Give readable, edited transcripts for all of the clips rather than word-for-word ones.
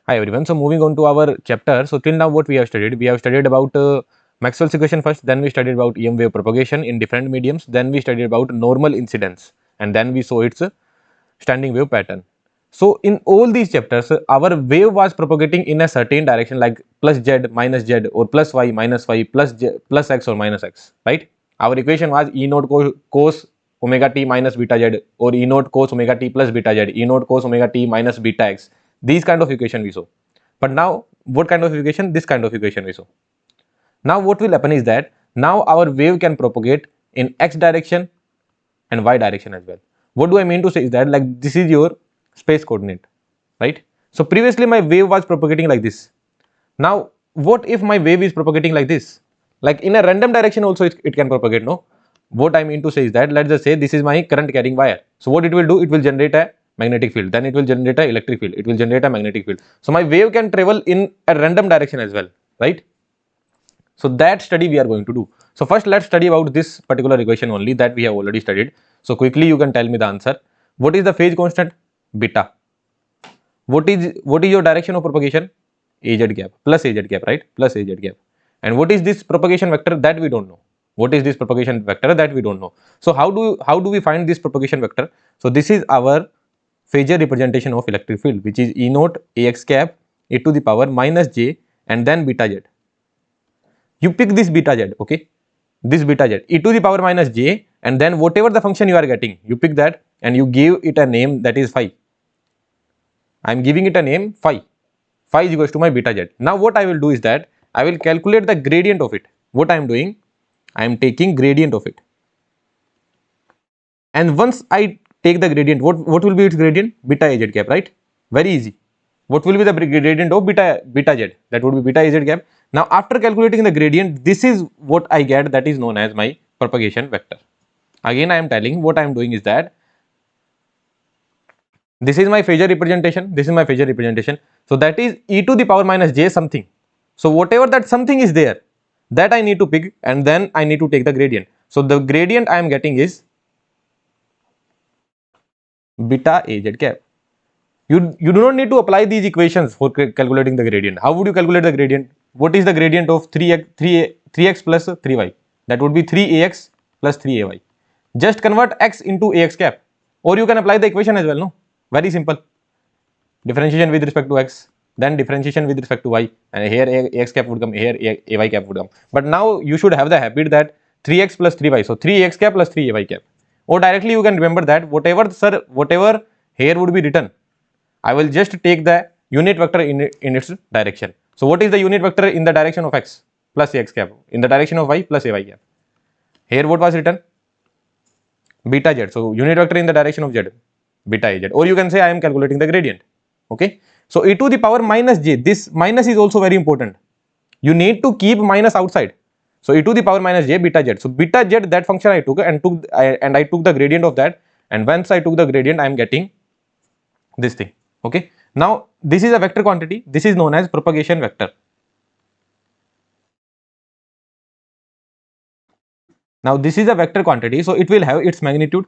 Hi everyone. So moving on to our chapter. So till now what we have studied about Maxwell's equation first, then we studied about EM wave propagation in different mediums, then we studied about normal incidence, and then we saw its standing wave pattern. So in all these chapters, our wave was propagating in a certain direction like plus z minus z or plus y minus y plus j plus x or minus x, right? Our equation was E naught cos omega t minus beta z or E naught cos omega t plus beta z, E naught cos omega t minus beta x. These kind of equation we saw. But now what kind of equation? This kind of equation we saw. Now what will happen is that now our wave can propagate in x direction and y direction as well. What do I mean to say is that like this is your space coordinate, right? So previously my wave was propagating like this. Now what if my wave is propagating like this? Like in a random direction also it can propagate, no? What I mean to say is that let's just say this is my current carrying wire. So what it will do? It will generate a magnetic field, then it will generate a electric field, it will generate a magnetic field. So my wave can travel in a random direction as well, right? So that study we are going to do. So first let's study about this particular equation only that we have already studied. So quickly you can tell me the answer. What is the phase constant? Beta. What is your direction of propagation? Az gap plus az gap, right? Plus az gap. And what is this propagation vector? That we don't know. What is this propagation vector? That we don't know. So how do we find this propagation vector? So this is our phasor representation of electric field, which is E naught ax cap e to the power minus j and then beta z. You pick this beta z, okay? This beta z e to the power minus j, and then whatever the function you are getting, you pick that and you give it a name, that is phi. I am giving it a name phi. Phi is equals to my beta z. Now what I will do is that I will calculate the gradient of it. What I am doing? I am taking gradient of it. And once I take the gradient, what will be its gradient? Beta az cap, right? Very easy. What will be the gradient of beta z? That would be beta az cap. Now after calculating the gradient, this is what I get, that is known as my propagation vector. Again I am telling, what I am doing is that this is my phasor representation, this is my phasor representation. So that is e to the power minus j something. So whatever that something is there, that I need to pick and then I need to take the gradient. So the gradient I am getting is beta az cap. You do not need to apply these equations for calculating the gradient. How would you calculate the gradient? What is the gradient of 3x plus 3y? That would be 3ax plus 3ay. Just convert x into ax cap, or you can apply the equation as well, no? Very simple. Differentiation with respect to x, then differentiation with respect to y, and here ax cap would come, here ay cap would come. But now you should have the habit that 3x plus 3y, so 3ax cap plus 3ay cap. Or directly you can remember that whatever here would be written, I will just take the unit vector in its direction. So what is the unit vector in the direction of x? Plus ax cap. In the direction of y, plus ay cap. Here what was written? Beta z. So unit vector in the direction of z, beta az. Or you can say I am calculating the gradient. Okay. So e to the power minus j. This minus is also very important. You need to keep minus outside. So e to the power minus j beta z. So beta z, that function I took and I took the gradient of that. And once I took the gradient, I am getting this thing. Okay. Now this is a vector quantity. This is known as propagation vector. Now this is a vector quantity, so it will have its magnitude.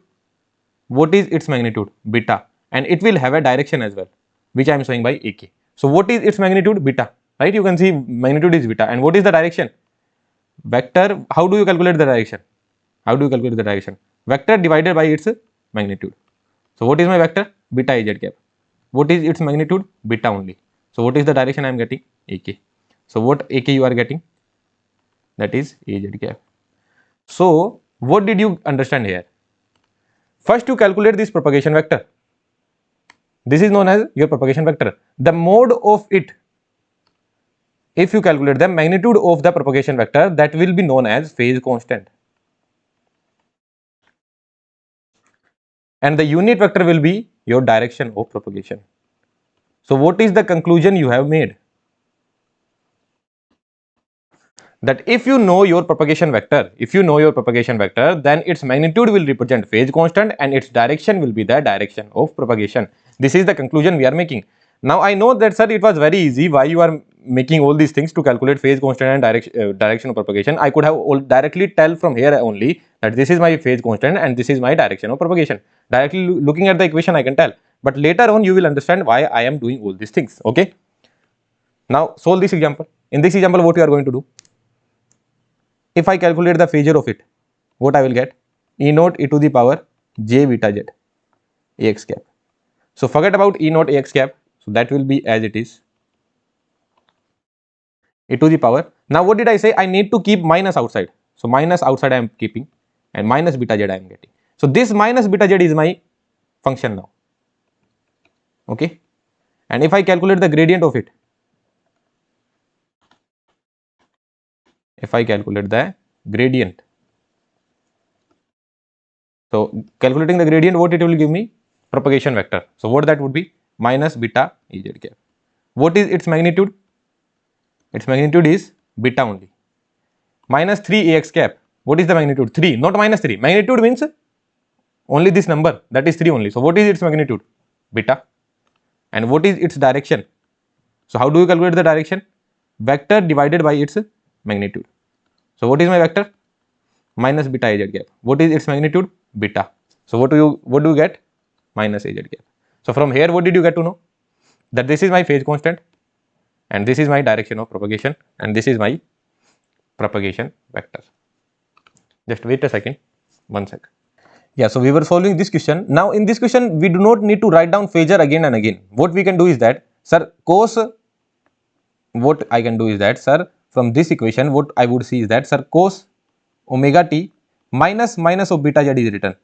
What is its magnitude? Beta. And it will have a direction as well, which I am showing by AK. So what is its magnitude? Beta, right? You can see magnitude is beta. And what is the direction? Vector. How do you calculate the direction? How do you calculate the direction? Vector divided by its magnitude. So what is my vector? Beta az cap. What is its magnitude? Beta only. So what is the direction I am getting? AK. So what AK you are getting? That is az cap. So what did you understand here? First you calculate this propagation vector. This is known as your propagation vector. The mode of it, if you calculate the magnitude of the propagation vector, that will be known as phase constant. And the unit vector will be your direction of propagation. So what is the conclusion you have made? That if you know your propagation vector, then its magnitude will represent phase constant and its direction will be the direction of propagation. This is the conclusion we are making. Now I know that, sir, it was very easy. Why you are making all these things to calculate phase constant and direction of propagation? I could have directly tell from here only that this is my phase constant and this is my direction of propagation. Directly looking at the equation I can tell. But later on you will understand why I am doing all these things. Okay. Now solve this example. In this example, what we are going to do? If I calculate the phasor of it, what I will get? E naught e to the power j beta z ax cap. So forget about E naught ax cap. So that will be as it is. E to the power. Now what did I say? I need to keep minus outside. So minus outside I am keeping and minus beta z I am getting. So this minus beta z is my function now. Okay. And if I calculate the gradient of it, if I calculate the gradient, so calculating the gradient, what it will give me? Propagation vector. So what that would be? Minus beta ez cap. What is its magnitude? Its magnitude is beta only. Minus 3 ax cap. What is the magnitude? 3, not minus 3. Magnitude means only this number, that is 3 only. So what is its magnitude? Beta. And what is its direction? So how do you calculate the direction? Vector divided by its magnitude. So what is my vector? Minus beta az cap. What is its magnitude? Beta. So what do you get? Minus az cap. So from here, what did you get to know? That this is my phase constant and this is my direction of propagation and this is my propagation vector. Just wait a second, 1 sec. Yeah, so we were solving this question. Now in this question, we do not need to write down phasor again and again. What we can do is that, sir, cos, what I can do is that, sir, from this equation, what I would see is that, sir, cos omega t minus of beta z is written.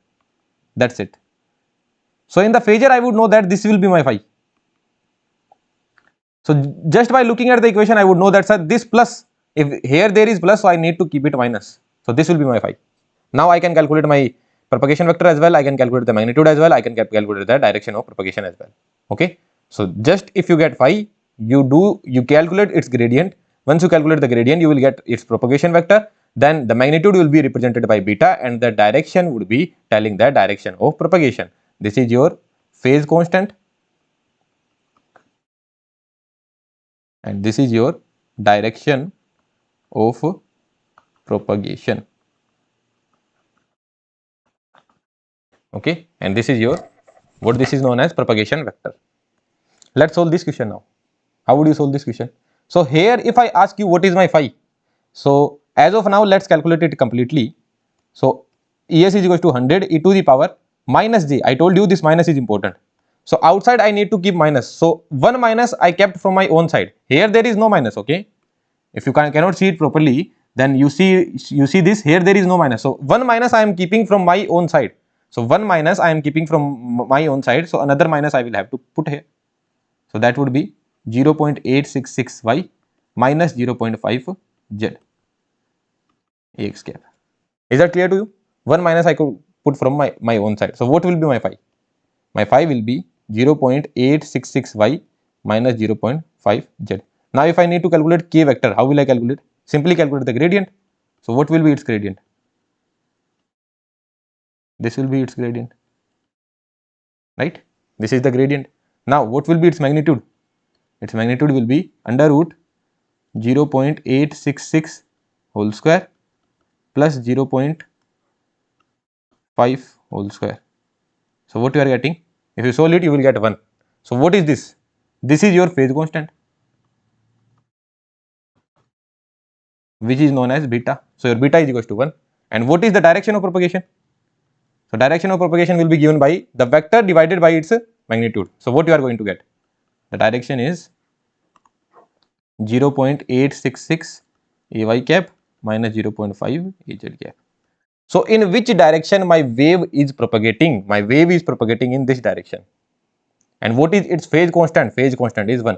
That's it. So in the phasor, I would know that this will be my phi. So just by looking at the equation, I would know that, sir, this plus, if here there is plus, so I need to keep it minus. So this will be my phi. Now I can calculate my propagation vector as well. I can calculate the magnitude as well. I can calculate the direction of propagation as well. Okay. So just if you get phi, you calculate its gradient. Once you calculate the gradient, you will get its propagation vector. Then the magnitude will be represented by beta and the direction would be telling the direction of propagation. This is your phase constant. And this is your direction of propagation. Okay, and this is your, what this is known as propagation vector. Let's solve this question now. How would you solve this question? So here if I ask you what is my phi, so as of now let's calculate it completely. So ES is equal to 100 e to the power minus j. I told you this minus is important. So outside I need to keep minus. So 1 minus I kept from my own side. Here there is no minus. Okay, if you cannot see it properly, then you see this, here there is no minus. So 1 minus I am keeping from my own side. So 1 minus I am keeping from my own side. So another minus I will have to put here. So that would be 0.866y minus 0.5 z ax cap. Is that clear to you? 1 minus I could put from my own side. So what will be my phi? My phi will be 0.866y minus 0.5 z. Now if I need to calculate k vector, how will I calculate? Simply calculate the gradient. So what will be its gradient? This will be its gradient, right? This is the gradient. Now what will be its magnitude? Its magnitude will be under root 0.866 whole square plus 0.5 whole square. So what you are getting? If you solve it, you will get 1. So what is this? This is your phase constant, which is known as beta. So your beta is equal to 1. And what is the direction of propagation? So direction of propagation will be given by the vector divided by its magnitude. So what you are going to get? The direction is 0.866 ay cap minus 0.5 az cap. So in which direction my wave is propagating? My wave is propagating in this direction. And what is its phase constant? Phase constant is 1.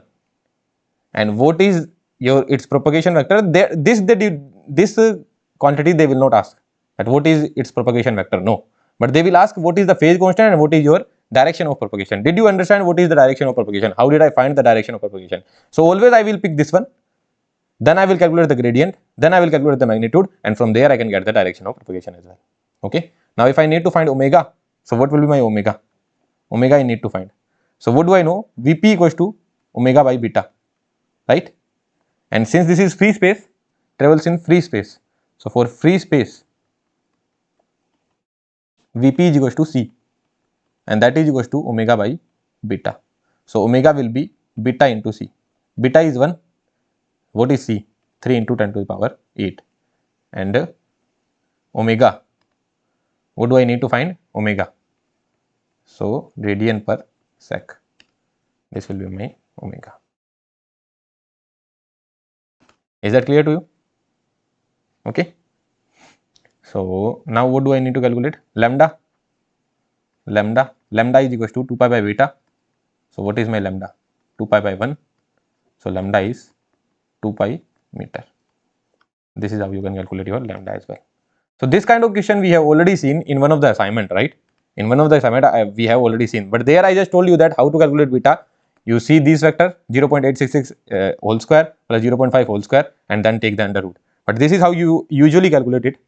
And what is its propagation vector? This quantity they will not ask that what is its propagation vector. No, but they will ask what is the phase constant and what is your direction of propagation. Did you understand what is the direction of propagation? How did I find the direction of propagation? So always I will pick this one, then I will calculate the gradient, then I will calculate the magnitude, and from there I can get the direction of propagation as well. Okay. Now if I need to find omega, so what will be my omega? Omega I need to find. So what do I know? Vp equals to omega by beta, right? And since this is free space, travels in free space. So for free space, Vp is equals to C, and that is equals to omega by beta. So omega will be beta into C. Beta is 1, What is C? 3 into 10 to the power 8. And omega, what do I need to find? Omega. So radian per sec. This will be my omega. Is that clear to you? Okay. So now what do I need to calculate? Lambda. Lambda is equals to 2 pi by beta. So what is my lambda? 2 pi by 1. So lambda is 2 pi meter. This is how you can calculate your lambda as well. So this kind of question we have already seen in one of the assignment, right? In one of the assignment we have already seen, but there I just told you that how to calculate beta. You see this vector 0.866 whole square plus 0.5 whole square and then take the under root. But this is how you usually calculate it.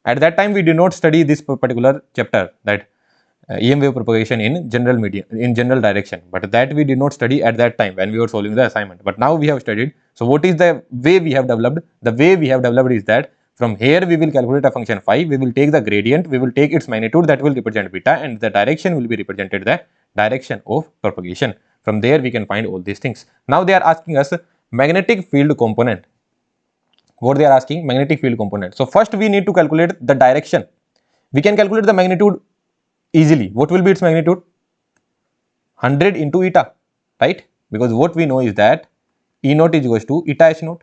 At that time we did not study this particular chapter, that EM wave propagation in general medium, in general direction, but that we did not study at that time when we were solving the assignment. But now we have studied. So what is the way we have developed? The way we have developed is that from here we will calculate a function phi, we will take the gradient, we will take its magnitude, that will represent beta, and the direction will be represented the direction of propagation. From there we can find all these things. Now they are asking us magnetic field component. What they are asking? Magnetic field component. So first we need to calculate the direction. We can calculate the magnitude easily. What will be its magnitude? 100 into eta, right? Because what we know is that E naught is equals to eta h naught,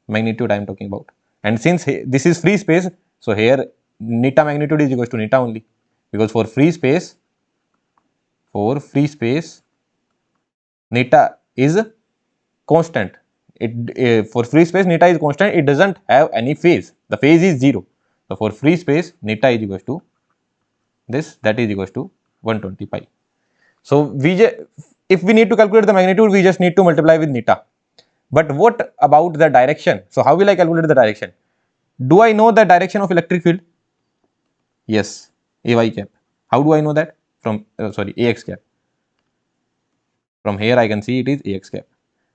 magnitude I am talking about. And since this is free space, so here neta magnitude is equals to neta only, because for free space neta is constant. For free space neta is constant, it doesn't have any phase, the phase is 0. So for free space neta is equals to this, that is equals to 120 pi. So if we need to calculate the magnitude, we just need to multiply with neta. But what about the direction? So how will I calculate the direction? Do I know the direction of electric field? Yes, ay cap. How do I know that? From ax cap. From here I can see it is ax cap.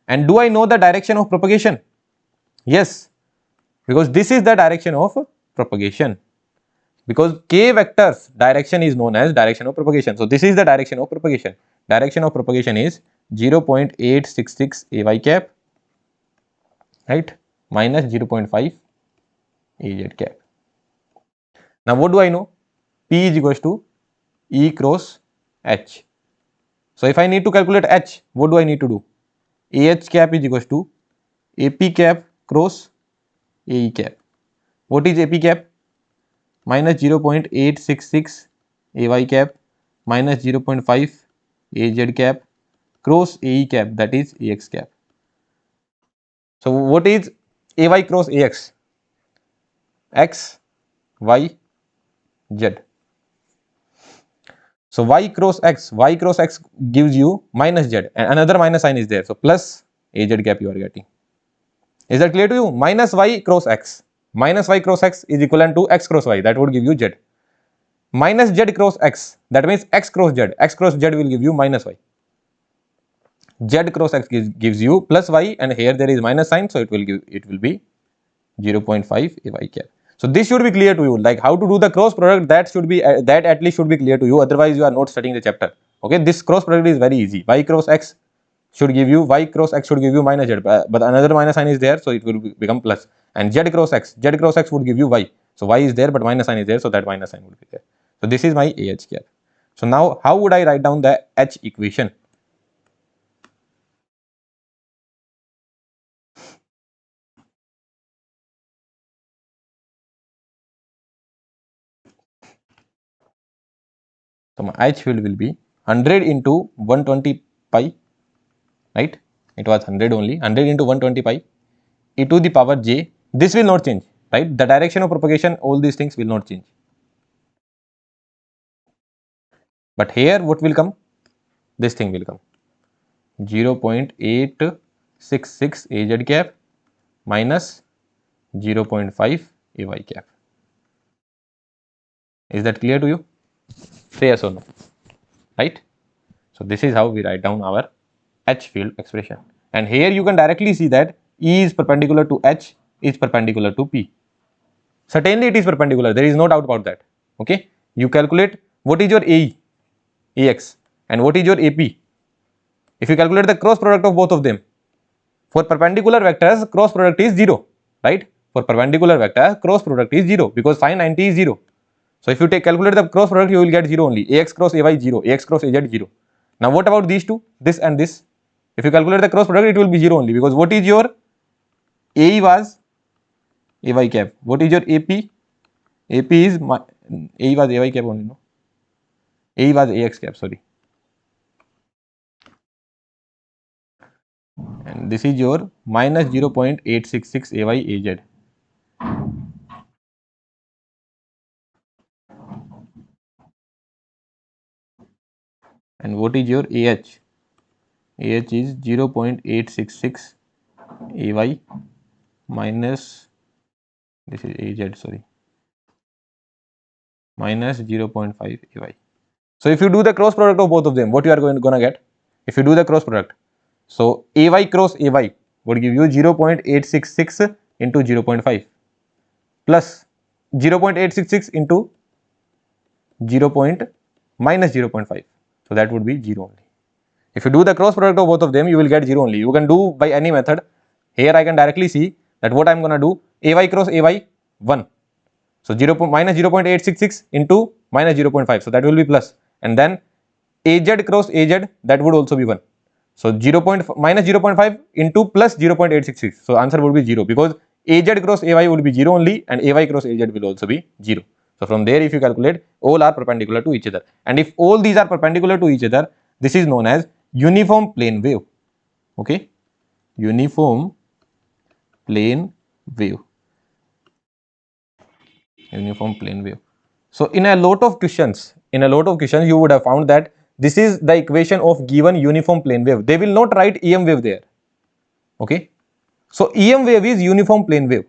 And do I know the direction of propagation? Yes, because this is the direction of propagation. Because k vectors direction is known as direction of propagation. So this is the direction of propagation. Direction of propagation is 0.866 ay cap, right, minus 0.5 az cap. Now what do I know? P is equals to E cross H. So if I need to calculate H, what do I need to do? AH cap is equals to AP cap cross AE cap. What is AP cap? Minus 0.866 AY cap minus 0.5 AZ cap cross AE cap, that is AX cap. So what is AY cross AX? X, Y, Z. So y cross x gives you minus z, and another minus sign is there. So plus AZ cap you are getting. Is that clear to you? Minus y cross x. Minus y cross x is equivalent to x cross y, that would give you z. Minus z cross x, that means x cross z. X cross z will give you minus y. Z cross x gives you plus y, and here there is minus sign, so it will be 0.5 ay cap. So this should be clear to you. Like how to do the cross product, that at least should be clear to you. Otherwise you are not studying the chapter. Okay, this cross product is very easy. Y cross x should give you minus z, but another minus sign is there, so it will become plus. And z cross x would give you y. So y is there, but minus sign is there, so that minus sign would be there. So this is my AH cap. So now how would I write down the H equation? So my H field will be 100 into 120 pi, right? It was 100 only, 100 into 120 pi e to the power j. This will not change, right? The direction of propagation, all these things will not change. But here what will come? This thing will come. 0.866 AZ cap minus 0.5 AY cap. Is that clear to you? Say yes or no, right? So this is how we write down our H field expression. And here you can directly see that E is perpendicular to H is perpendicular to P. Certainly it is perpendicular, there is no doubt about that. Okay, you calculate what is your AE, AX, and what is your AP. If you calculate the cross product of both of them, For perpendicular vectors, cross product is 0, right? For perpendicular vector, cross product is 0 because sin 90 is 0. So if you calculate the cross product, you will get 0 only. Ax cross ay 0, ax cross az 0. Now what about these two, this and this? If you calculate the cross product, it will be 0 only because what is your AE was ay cap. What is your AP? AP is AE was ay cap only, no? AE was ax cap, sorry. And this is your minus 0.866 ay az. And what is your AH? AH is 0.866 AY minus, this is AZ, sorry, minus 0.5 AY. So if you do the cross product of both of them, what you are going to get? If you do the cross product, so AY cross AY would give you 0.866 into 0.5 plus 0.866 into 0. minus 0.5. So that would be 0 only. If you do the cross product of both of them, you will get 0 only. You can do by any method. Here I can directly see that what I am going to do, AY cross AY 1. So minus 0.866 into minus 0.5. So that will be plus. And then AZ cross AZ, that would also be 1. So minus 0.5 into plus 0.866. So answer would be 0 because AZ cross AY would be 0 only and AY cross AZ will also be 0. So from there, if you calculate, all are perpendicular to each other. And if all these are perpendicular to each other, this is known as uniform plane wave. Okay, uniform plane wave. Uniform plane wave. So in a lot of questions, you would have found that this is the equation of given uniform plane wave. They will not write EM wave there. Okay, so EM wave is uniform plane wave.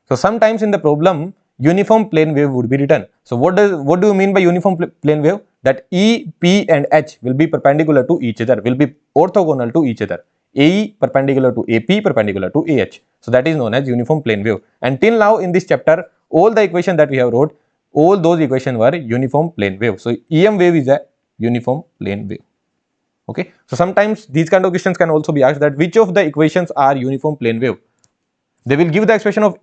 So sometimes in the problem, uniform plane wave would be written. So what do you mean by uniform plane wave? That E, P and H will be perpendicular to each other, will be orthogonal to each other. AE perpendicular to AP, perpendicular to AH. So that is known as uniform plane wave. And till now in this chapter, all the equation that we have wrote, all those equations were uniform plane wave. So EM wave is a uniform plane wave. Okay. So sometimes these kind of questions can also be asked that which of the equations are uniform plane wave. They will give the expression of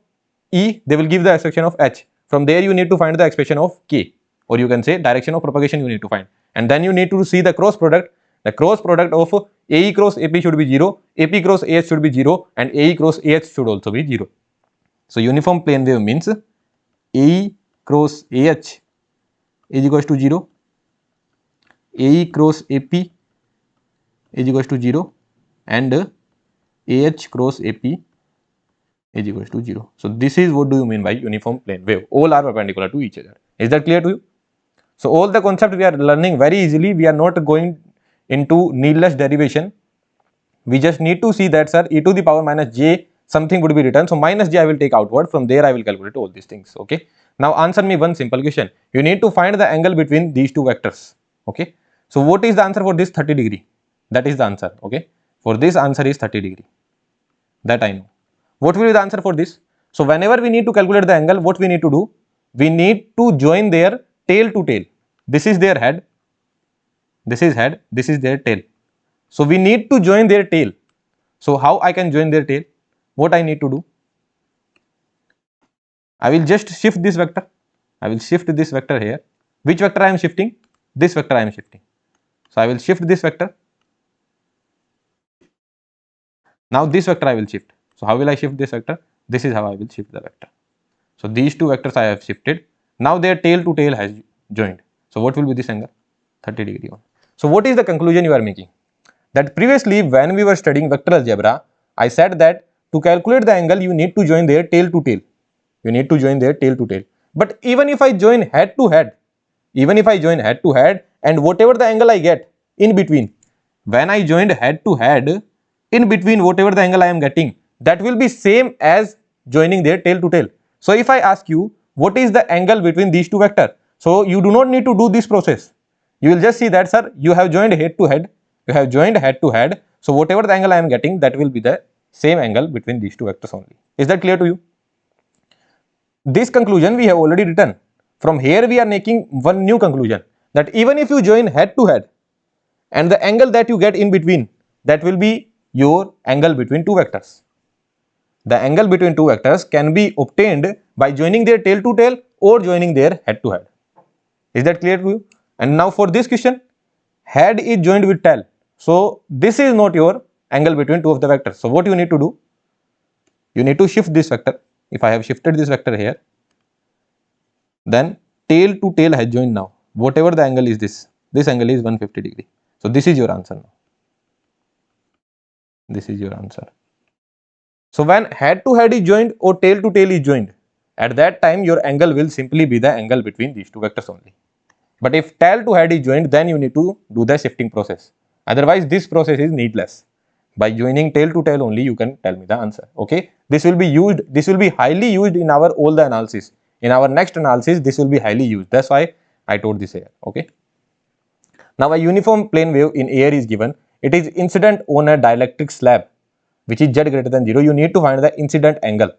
E, they will give the expression of H. From there you need to find the expression of K, or you can say direction of propagation you need to find. And then you need to see the cross product. The cross product of AE cross AP should be 0, AP cross AH should be 0 and AE cross AH should also be 0. So uniform plane wave means AE cross AH is equals to 0, AE cross AP is equals to 0 and AH cross AP is equals to 0. So this is what do you mean by uniform plane wave. All are perpendicular to each other. Is that clear to you? So all the concept we are learning very easily. We are not going into needless derivation. We just need to see that, sir, e to the power minus j something would be written. So minus j I will take outward. From there I will calculate all these things. Okay. Now answer me one simple question. You need to find the angle between these two vectors. Okay. So what is the answer for this 30 degree? That is the answer. Okay. For this answer is 30 degree. That I know. What will be the answer for this? So whenever we need to calculate the angle, what we need to do? We need to join their tail to tail. This is their head. This is head. This is their tail. So we need to join their tail. So how I can join their tail? What I need to do? I will just shift this vector. I will shift this vector here. Which vector I am shifting? This vector I am shifting. So I will shift this vector. Now this vector I will shift. So how will I shift this vector? This is how I will shift the vector. So these two vectors I have shifted. Now their tail to tail has joined. So what will be this angle? 30 degree on. So what is the conclusion you are making? That previously when we were studying vector algebra, I said that to calculate the angle you need to join their tail to tail. You need to join their tail to tail. But even if I join head to head, and whatever the angle I get in between, when I joined head to head, in between whatever the angle I am getting, that will be same as joining their tail to tail. So if I ask you what is the angle between these two vectors, so you do not need to do this process. You will just see that, sir, you have joined head to head, so whatever the angle I am getting, that will be the same angle between these two vectors only. Is that clear to you? This conclusion we have already written. From here we are making one new conclusion, that even if you join head to head and the angle that you get in between, that will be your angle between two vectors. The angle between two vectors can be obtained by joining their tail to tail or joining their head to head. Is that clear to you? And now for this question, head is joined with tail. So this is not your angle between two of the vectors. So what you need to do? You need to shift this vector. If I have shifted this vector here, then tail to tail has joined now. Whatever the angle is this angle is 150 degree. So this is your answer now. This is your answer. So when head to head is joined or tail to tail is joined, at that time your angle will simply be the angle between these two vectors only. But if tail to head is joined, then you need to do the shifting process. Otherwise this process is needless. By joining tail to tail only you can tell me the answer. Okay, this will be highly used in our all the analysis. In our next analysis this will be highly used. That's why I told this here. Okay, now a uniform plane wave in air is given. It is incident on a dielectric slab which is z greater than 0. You need to find the incident angle.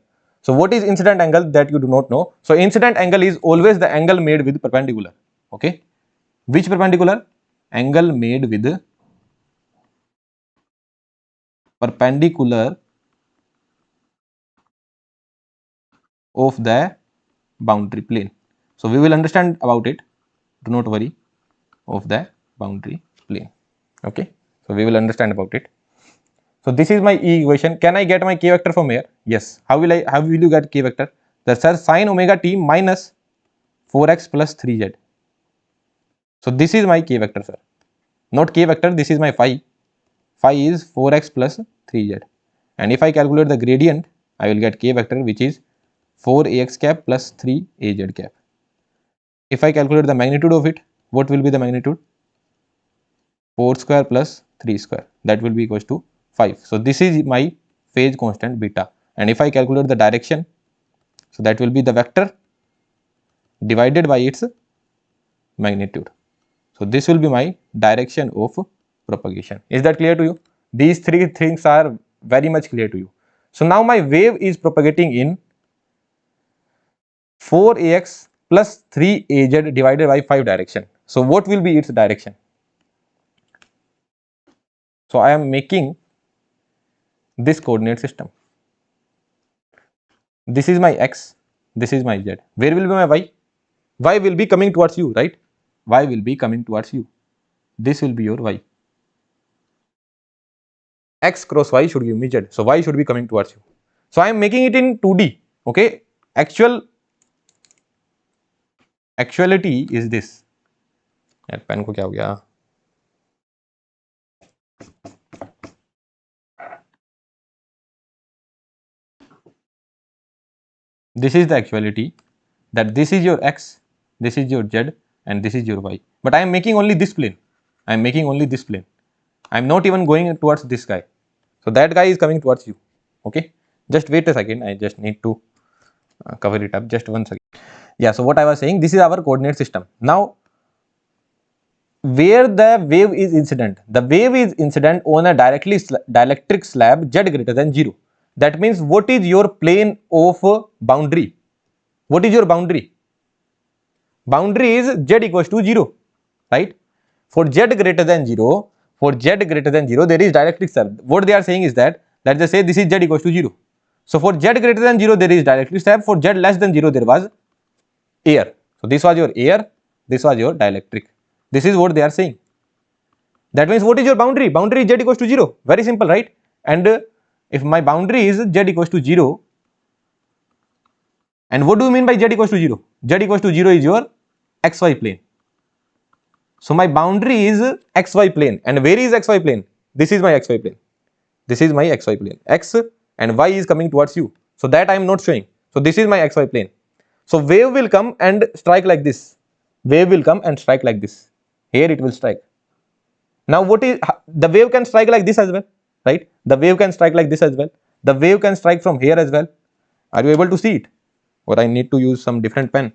So what is incident angle that you do not know? So incident angle is always the angle made with perpendicular. Okay, which perpendicular? Angle made with perpendicular of the boundary plane. So we will understand about it. Do not worry, of the boundary plane. Okay, so we will understand about it. So this is my E equation. Can I get my k vector from here? Yes. How will you get k vector? That's sine omega t minus 4x plus 3z. So this is my k vector, sir. Not k vector, this is my phi. Phi is 4x plus 3z. And if I calculate the gradient, I will get k vector which is 4ax cap plus 3az cap. If I calculate the magnitude of it, what will be the magnitude? 4 square plus 3 square. That will be equals to 5. So this is my phase constant beta. And if I calculate the direction, so that will be the vector divided by its magnitude. So this will be my direction of propagation. Is that clear to you? These three things are very much clear to you. So now my wave is propagating in 4ax plus 3az divided by 5 direction. So what will be its direction? So I am making this coordinate system. This is my x, this is my z. Where will be my y? Y will be coming towards you, right? Y will be coming towards you. This will be your y. X cross y should give me z. So y should be coming towards you. So I am making it in 2D. Okay. Actuality is this. यार pen को क्या हो गया? This is the actuality, that this is your x, this is your z, and this is your y. But I am making only this plane. I am making only this plane. I am not even going towards this guy. So that guy is coming towards you. Okay. Just wait a second. I just need to cover it up. Just 1 second. Yeah. So what I was saying, this is our coordinate system. Now, where the wave is incident? The wave is incident on a dielectric slab z greater than 0. That means what is your plane of boundary? What is your boundary? Boundary is z equals to 0, right? For z greater than 0, there is dielectric slab. What they are saying is that, let's just say this is z equals to 0. So for z greater than 0, there is dielectric slab. For z less than 0, there was air. So this was your air, this was your dielectric. This is what they are saying. That means what is your boundary? Boundary is z equals to 0. Very simple, right? And if my boundary is z equals to 0, and what do you mean by z equals to 0? Z equals to 0 is your xy plane. So my boundary is xy plane. And where is xy plane? This is my xy plane. This is my xy plane. X and y is coming towards you. So that I am not showing. So this is my xy plane. So wave will come and strike like this. Wave will come and strike like this. Here it will strike. Now what is, the wave can strike like this as well, right? The wave can strike like this as well. The wave can strike from here as well. Are you able to see it? Or I need to use some different pen.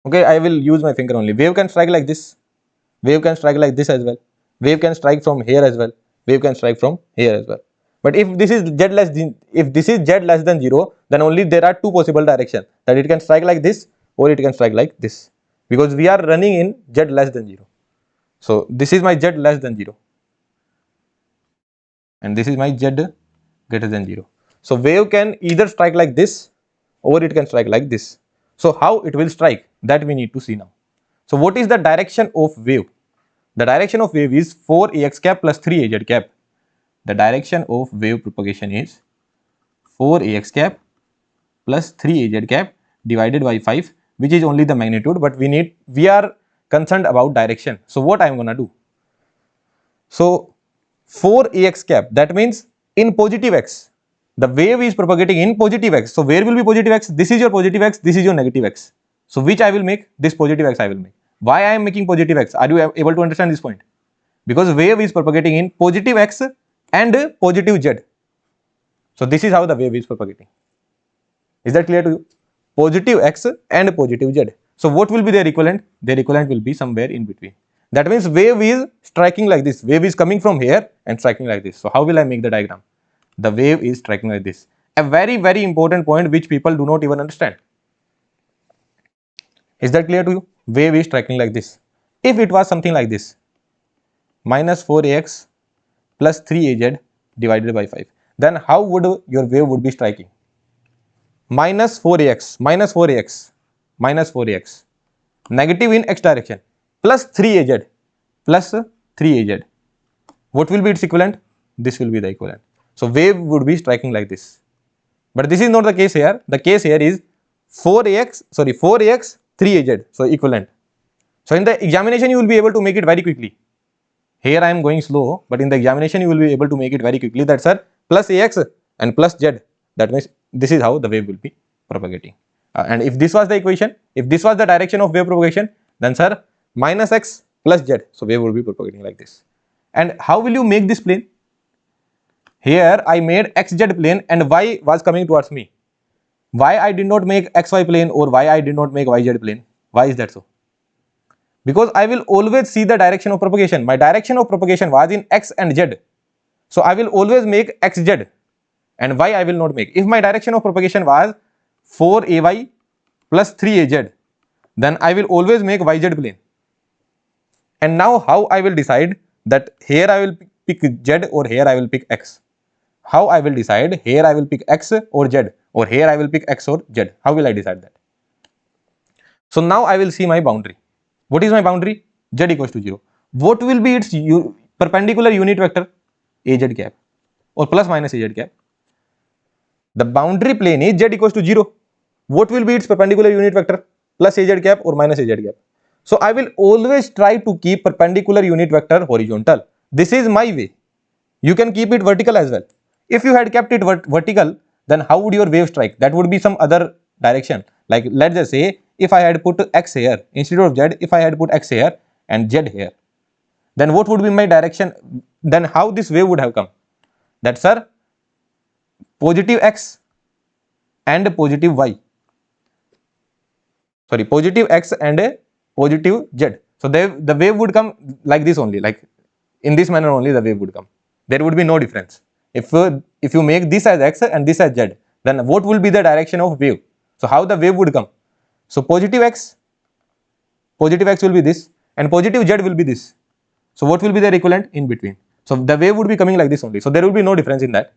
Okay, I will use my finger only. Wave can strike like this. Wave can strike like this as well. Wave can strike from here as well. Wave can strike from here as well. But if this is z less than 0, then only there are two possible directions, that it can strike like this or it can strike like this, because we are running in z less than 0. So this is my z less than 0 and this is my z greater than 0. So wave can either strike like this or it can strike like this. So how it will strike, that we need to see now. So what is the direction of wave? The direction of wave is 4ax cap plus 3az cap. The direction of wave propagation is 4ax cap plus 3az cap divided by 5, which is only the magnitude, but we are concerned about direction. So what I am gonna do? So 4ax cap, that means in positive x, the wave is propagating in positive x. So where will be positive x? This is your positive x, this is your negative x. So which I will make? This positive x I will make. Why I am making positive x? Are you able to understand this point? Because wave is propagating in positive x and positive z. So this is how the wave is propagating. Is that clear to you? Positive x and positive z. So what will be their equivalent? Their equivalent will be somewhere in between. That means wave is striking like this. Wave is coming from here and striking like this. So how will I make the diagram? The wave is striking like this. A very, very important point which people do not even understand. Is that clear to you? Wave is striking like this. If it was something like this, minus 4ax plus 3az divided by 5, then how would your wave would be striking? Minus 4ax, minus 4ax, minus 4ax, negative in x direction, plus 3az, plus 3az. What will be its equivalent? This will be the equivalent. So wave would be striking like this. But this is not the case here. The case here is 4ax, 3az, so equivalent. So in the examination you will be able to make it very quickly. Here I am going slow, but in the examination you will be able to make it very quickly. That sir, plus ax and plus z. That means this is how the wave will be propagating. And if this was the equation, if this was the direction of wave propagation, then sir, minus x plus z. So wave will be propagating like this. And how will you make this plane? Here I made xz plane and y was coming towards me. Why I did not make xy plane or why I did not make yz plane? Why is that so? Because I will always see the direction of propagation. My direction of propagation was in x and z. So I will always make xz and y I will not make. If my direction of propagation was 4ay plus 3az, then I will always make yz plane. And now how I will decide that here I will pick z or here I will pick x? How I will decide here I will pick x or z or here I will pick x or z? How will I decide that? So now I will see my boundary. What is my boundary? Z equals to 0. What will be its perpendicular unit vector? Az cap or plus minus az cap. The boundary plane is z equals to 0. What will be its perpendicular unit vector? Plus az cap or minus az cap. So I will always try to keep perpendicular unit vector horizontal. This is my way. You can keep it vertical as well. If you had kept it vertical, then how would your wave strike? That would be some other direction. Like let's just say if I had put x here instead of z, if I had put x here and z here, then what would be my direction? Then how this wave would have come? That sir, positive x and positive y. Sorry, positive x and a positive z. So the wave would come like this only, like in this manner only the wave would come. There would be no difference. If you make this as x and this as z, then what will be the direction of wave? So how the wave would come? So positive x will be this and positive z will be this. So what will be their equivalent? In between. So the wave would be coming like this only. So there will be no difference in that.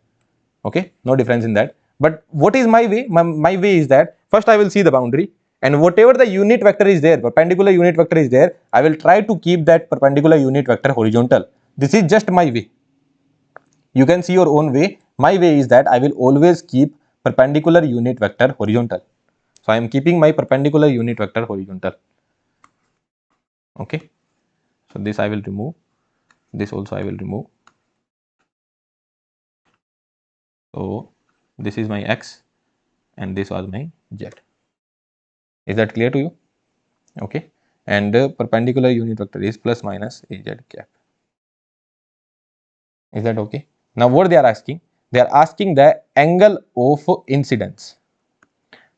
Okay, no difference in that. But what is my way? My way is that first I will see the boundary and whatever the unit vector is there, perpendicular unit vector is there, I will try to keep that perpendicular unit vector horizontal. This is just my way. You can see your own way. My way is that I will always keep perpendicular unit vector horizontal. So I am keeping my perpendicular unit vector horizontal. Okay. So this I will remove. This also I will remove. So this is my x and this was my z. Is that clear to you? Okay. And the perpendicular unit vector is plus minus az cap. Is that okay? Now what they are asking? They are asking the angle of incidence.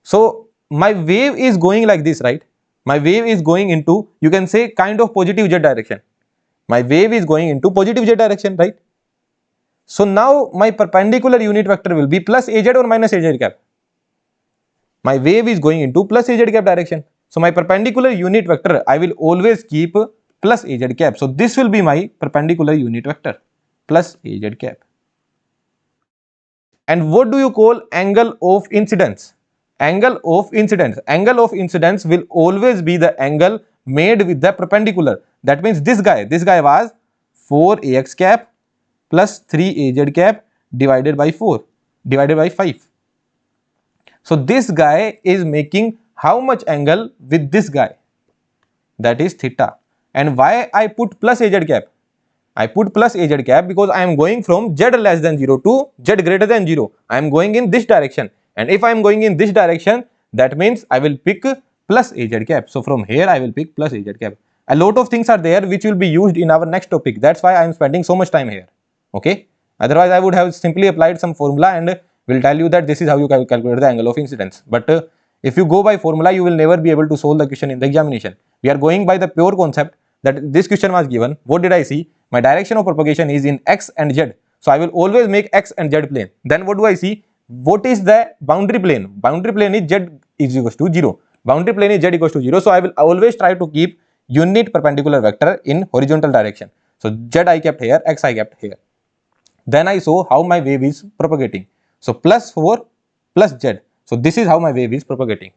So my wave is going like this, right? My wave is going into, you can say, kind of positive z direction. My wave is going into positive z direction, right? So now my perpendicular unit vector will be plus az or minus az cap. My wave is going into plus az cap direction. So my perpendicular unit vector I will always keep plus Az cap. So this will be my perpendicular unit vector plus Az cap. And what do you call angle of incidence? Angle of incidence. Angle of incidence will always be the angle made with the perpendicular. That means this guy was 4ax cap plus 3az cap divided by 4 divided by 5. So this guy is making how much angle with this guy? That is theta. And why I put plus az cap? I put plus az cap because I am going from z less than 0 to z greater than 0. I am going in this direction, and if I am going in this direction, that means I will pick plus az cap. So from here I will pick plus az cap. A lot of things are there which will be used in our next topic. That's why I am spending so much time here. Okay. Otherwise I would have simply applied some formula and will tell you that this is how you calculate the angle of incidence. But if you go by formula, you will never be able to solve the question in the examination. We are going by the pure concept that this question was given. What did I see? My direction of propagation is in x and z. So I will always make x and z plane. Then what do I see? What is the boundary plane? Boundary plane is z is equals to 0. Boundary plane is z equals to 0. So I will always try to keep unit perpendicular vector in horizontal direction. So z I kept here, x I kept here. Then I saw how my wave is propagating. So plus 4 plus z. So this is how my wave is propagating.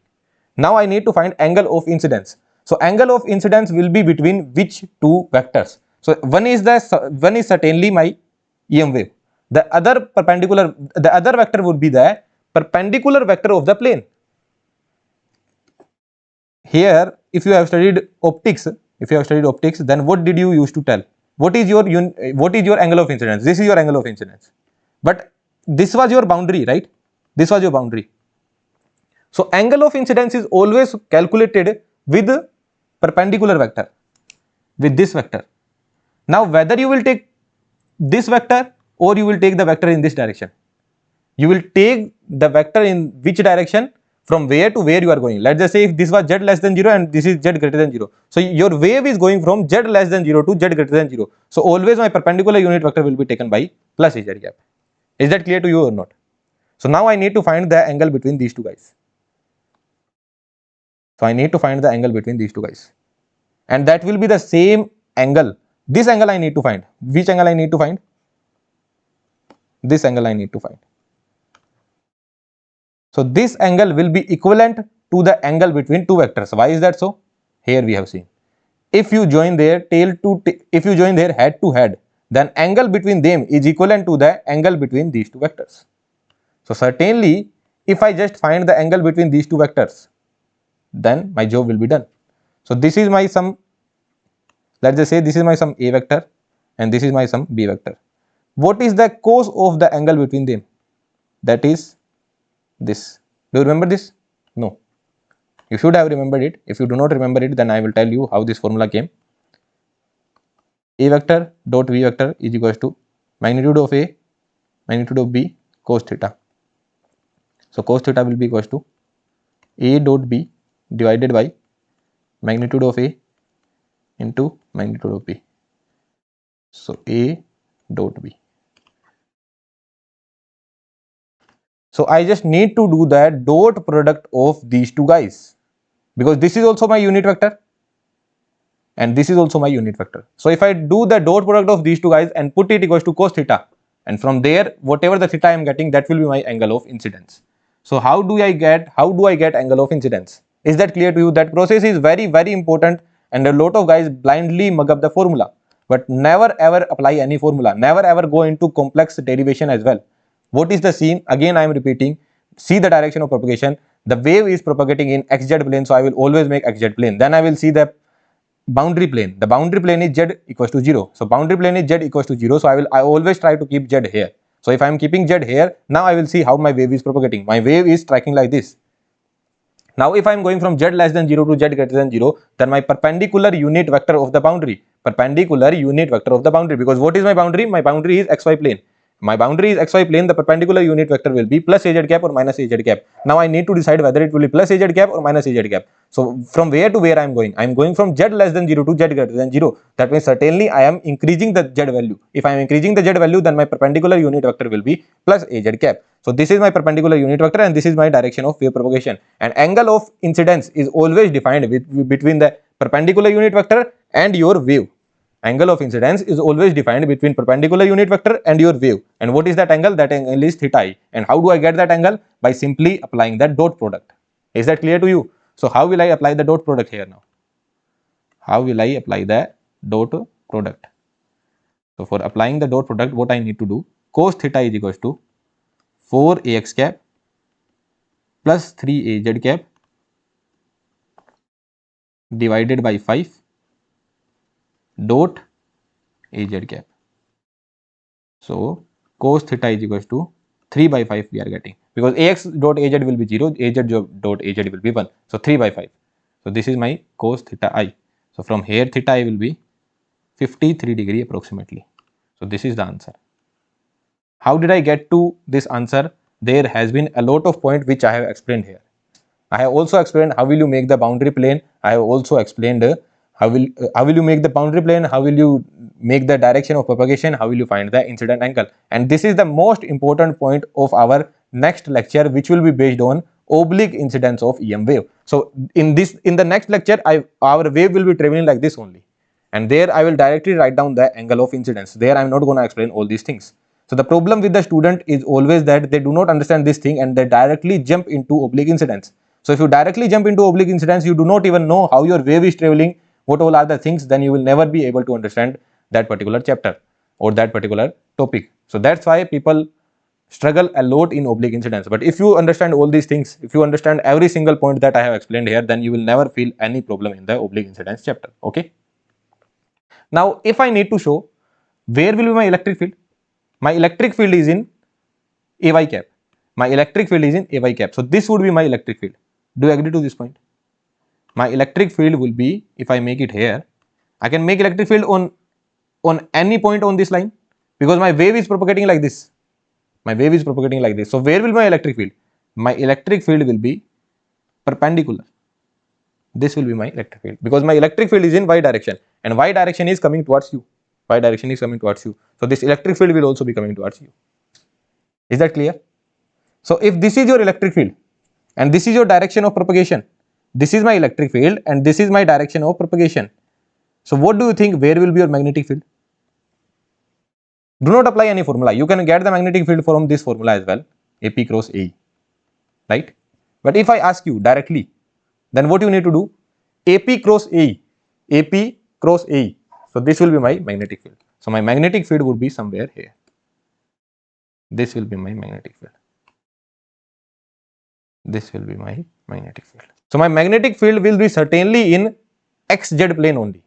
Now I need to find angle of incidence. So angle of incidence will be between which two vectors? So one is certainly my EM wave. The other vector would be the perpendicular vector of the plane. Here, if you have studied optics, then what did you used to tell? What is your angle of incidence? This is your angle of incidence. But this was your boundary, right? This was your boundary. So angle of incidence is always calculated with perpendicular vector, with this vector. Now whether you will take this vector or you will take the vector in this direction, you will take the vector in which direction, from where to where you are going. Let's just say if this was z less than 0 and this is z greater than 0. So your wave is going from z less than 0 to z greater than 0. So always my perpendicular unit vector will be taken by plus az cap. Is that clear to you or not? So now I need to find the angle between these two guys. So I need to find the angle between these two guys. And that will be the same angle. This angle I need to find. Which angle I need to find? This angle I need to find. So this angle will be equivalent to the angle between two vectors. Why is that so? Here we have seen. If you join their head to head, then angle between them is equivalent to the angle between these two vectors. So certainly, if I just find the angle between these two vectors, then my job will be done. So this is my sum. Let's just say this is my sum A vector and this is my sum B vector. What is the cos of the angle between them? That is this. Do you remember this? No. You should have remembered it. If you do not remember it, then I will tell you how this formula came. A vector dot B vector is equals to magnitude of A, magnitude of B, cos theta. So cos theta will be equals to A dot B divided by magnitude of A into magnitude of B. So A dot B. So I just need to do the dot product of these two guys, because this is also my unit vector and this is also my unit vector. So if I do the dot product of these two guys and put it equals to cos theta, and from there whatever the theta I am getting, that will be my angle of incidence. So how do I get angle of incidence? Is that clear to you? That process is very, very important, and a lot of guys blindly mug up the formula, but never ever apply any formula, never ever go into complex derivation as well. What is the scene? Again I am repeating, see the direction of propagation. The wave is propagating in xz plane, so I will always make xz plane. Then I will see the boundary plane. The boundary plane is z equals to 0. So boundary plane is z equals to 0. So I always try to keep z here. So if I am keeping z here, now I will see how my wave is propagating. My wave is tracking like this. Now if I am going from z less than 0 to z greater than 0, then my perpendicular unit vector of the boundary, because what is my boundary? My boundary is xy plane. My boundary is xy plane, the perpendicular unit vector will be plus az cap or minus az cap. Now I need to decide whether it will be plus az cap or minus az cap. So from where to where I am going? I am going from z less than 0 to z greater than 0. That means certainly I am increasing the z value. If I am increasing the z value, then my perpendicular unit vector will be plus az cap. So this is my perpendicular unit vector and this is my direction of wave propagation. And angle of incidence is always defined between the perpendicular unit vector and your wave. Angle of incidence is always defined between perpendicular unit vector and your wave. And what is that angle? That angle is theta I. And how do I get that angle? By simply applying that dot product. Is that clear to you? So how will I apply the dot product here now? How will I apply the dot product? So for applying the dot product, what I need to do? Cos theta is equals to 4ax cap plus 3az cap divided by 5 dot az cap. So cos theta is equals to 3 by 5 we are getting, because ax dot az will be 0, az dot az will be 1. So 3 by 5. So this is my cos theta I. So from here theta I will be 53 degree approximately. So this is the answer. How did I get to this answer? There has been a lot of points which I have explained here. I have also explained how will you make the boundary plane. I have also explained how will you make the boundary plane, how will you make the direction of propagation, how will you find the incident angle. And this is the most important point of our next lecture, which will be based on oblique incidence of EM wave. So in the next lecture, our wave will be traveling like this only. And there I will directly write down the angle of incidence. There I am not going to explain all these things. So the problem with the student is always that they do not understand this thing and they directly jump into oblique incidence. So if you directly jump into oblique incidence, you do not even know how your wave is traveling, what all are the things, then you will never be able to understand that particular chapter or that particular topic. So that's why people struggle a lot in oblique incidence. But if you understand all these things, if you understand every single point that I have explained here, then you will never feel any problem in the oblique incidence chapter. Okay. Now, if I need to show where will be my electric field, my electric field is in AY cap. My electric field is in AY cap. So this would be my electric field. Do you agree to this point? My electric field will be, if I make it here, I can make electric field on any point on this line, because my wave is propagating like this. My wave is propagating like this. So where will my electric field? My electric field will be perpendicular. This will be my electric field, because my electric field is in y direction and y direction is coming towards you. Y direction is coming towards you. So this electric field will also be coming towards you. Is that clear? So if this is your electric field and this is your direction of propagation, this is my electric field and this is my direction of propagation. So what do you think, where will be your magnetic field? Do not apply any formula. You can get the magnetic field from this formula as well, AP cross AE, right? But if I ask you directly, then what you need to do? AP cross AE, AP cross AE. So this will be my magnetic field. So my magnetic field would be somewhere here. This will be my magnetic field. This will be my magnetic field. So my magnetic field will be certainly in XZ plane only.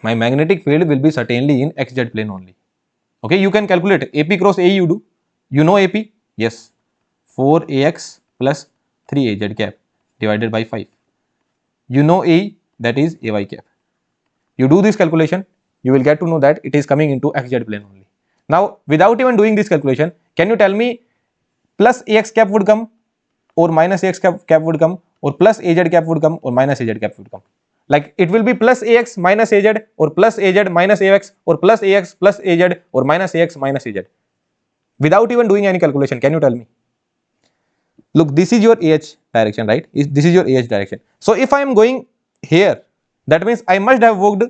My magnetic field will be certainly in XZ plane only. Okay, you can calculate AP cross AE. You do. You know AP? Yes. 4AX plus 3AZ cap divided by 5. You know AE, that is AY cap. You do this calculation, you will get to know that it is coming into XZ plane only. Now, without even doing this calculation, can you tell me plus AX cap would come or minus AX cap would come, or plus AZ cap would come or minus AZ cap would come? Like it will be plus AX minus AZ or plus AZ minus AX or plus AX plus AZ or minus AX minus AZ. Without even doing any calculation, can you tell me? Look, this is your AH direction, right? This is your AH direction. So if I am going here, that means I must have walked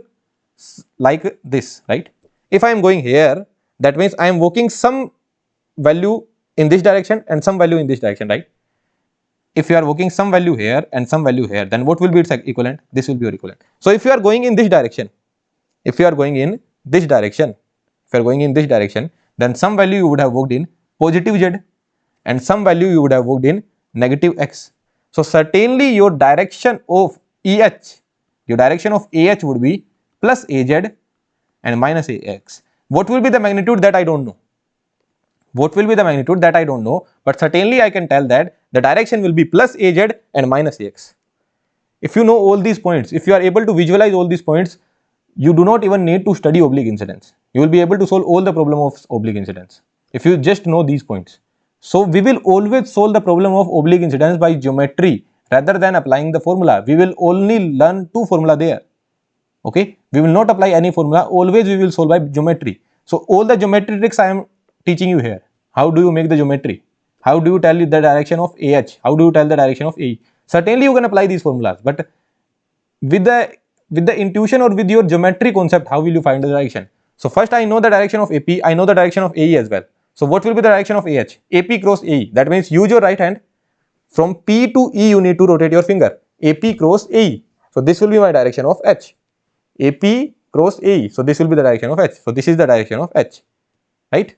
like this, right? If I am going here, that means I am walking some value in this direction and some value in this direction, right? If you are walking some value here and some value here, then what will be its equivalent? This will be your equivalent. So if you are going in this direction, then some value you would have walked in positive Z and some value you would have walked in negative X. So certainly your direction of EH, your direction of AH would be plus AZ and minus AX. What will be the magnitude? That I don't know. What will be the magnitude? That I don't know, but certainly I can tell that the direction will be plus AZ and minus AX. If you know all these points, if you are able to visualize all these points, you do not even need to study oblique incidence. You will be able to solve all the problem of oblique incidence if you just know these points. So we will always solve the problem of oblique incidence by geometry rather than applying the formula. We will only learn two formula there. Okay, we will not apply any formula. Always we will solve by geometry. So all the geometry tricks I am teaching you here. How do you make the geometry? How do you tell the direction of AH? How do you tell the direction of AE? Certainly you can apply these formulas, but with the intuition or with your geometry concept, how will you find the direction? So first I know the direction of AP, I know the direction of AE as well. So what will be the direction of AH? AP cross AE. That means use your right hand. From P to E you need to rotate your finger. AP cross AE. So this will be my direction of H. AP cross AE. So this will be the direction of H. So this is the direction of H. Right?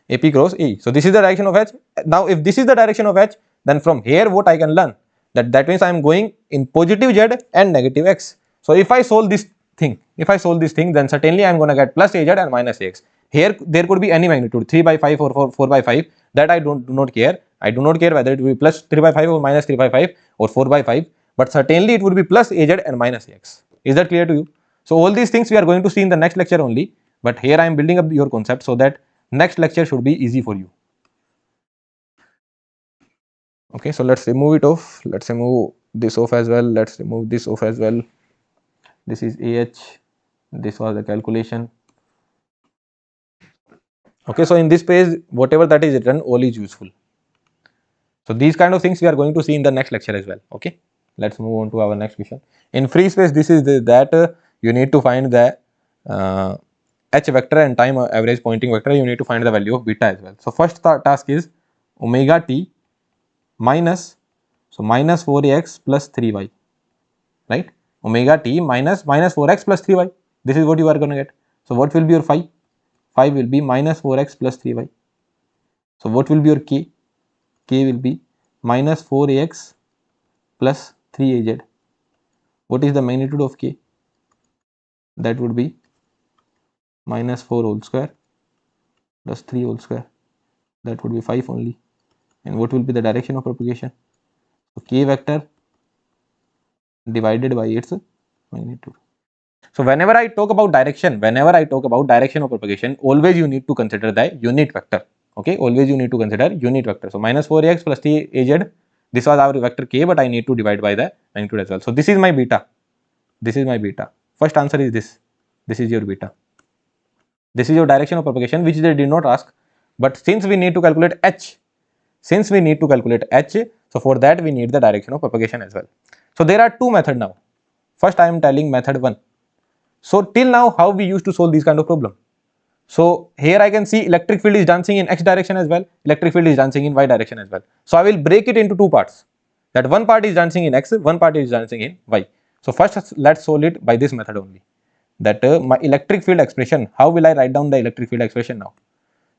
AP cross AE. So this is the direction of H. Now if this is the direction of H, then from here what I can learn? That means I am going in positive Z and negative X. So if I solve this thing, then certainly I am going to get plus AZ and minus AX. Here there could be any magnitude, 3 by 5 or 4 by 5, that I do not care. I do not care whether it will be plus 3 by 5 or minus 3 by 5 or 4 by 5, but certainly it would be plus AZ and minus AX. Is that clear to you? So all these things we are going to see in the next lecture only, but here I am building up your concept so that next lecture should be easy for you. Okay, so let's remove it off. Let's remove this off as well. Let's remove this off as well. This is AH. This was the calculation. Okay, so in this page, whatever that is written, all is useful. So these kind of things we are going to see in the next lecture as well. Okay, let's move on to our next question. In free space, this is that you need to find the H vector and time average pointing vector. You need to find the value of beta as well. So first task is omega t minus, so minus 4x plus 3y, right? Omega t minus 4x plus 3y. This is what you are going to get. So what will be your phi? Phi will be minus 4x plus 3y. So what will be your k? K will be minus 4ax plus 3az. What is the magnitude of k? That would be minus 4 whole square plus 3 whole square. That would be 5 only. And what will be the direction of propagation? So k vector divided by its magnitude. So whenever I talk about direction of propagation, always you need to consider the unit vector. Okay, always you need to consider unit vector. So minus 4x plus 3az, this was our vector k, but I need to divide by the magnitude as well. So this is my beta. This is my beta. First answer is this. This is your beta. This is your direction of propagation, which they did not ask. But since we need to calculate h, so for that we need the direction of propagation as well. So there are two methods now. First I am telling method 1. So till now how we used to solve these kind of problem. So here I can see electric field is dancing in x direction as well, electric field is dancing in y direction as well. So I will break it into two parts. That one part is dancing in x, one part is dancing in y. So first let's solve it by this method only. That my electric field expression, how will I write down the electric field expression now?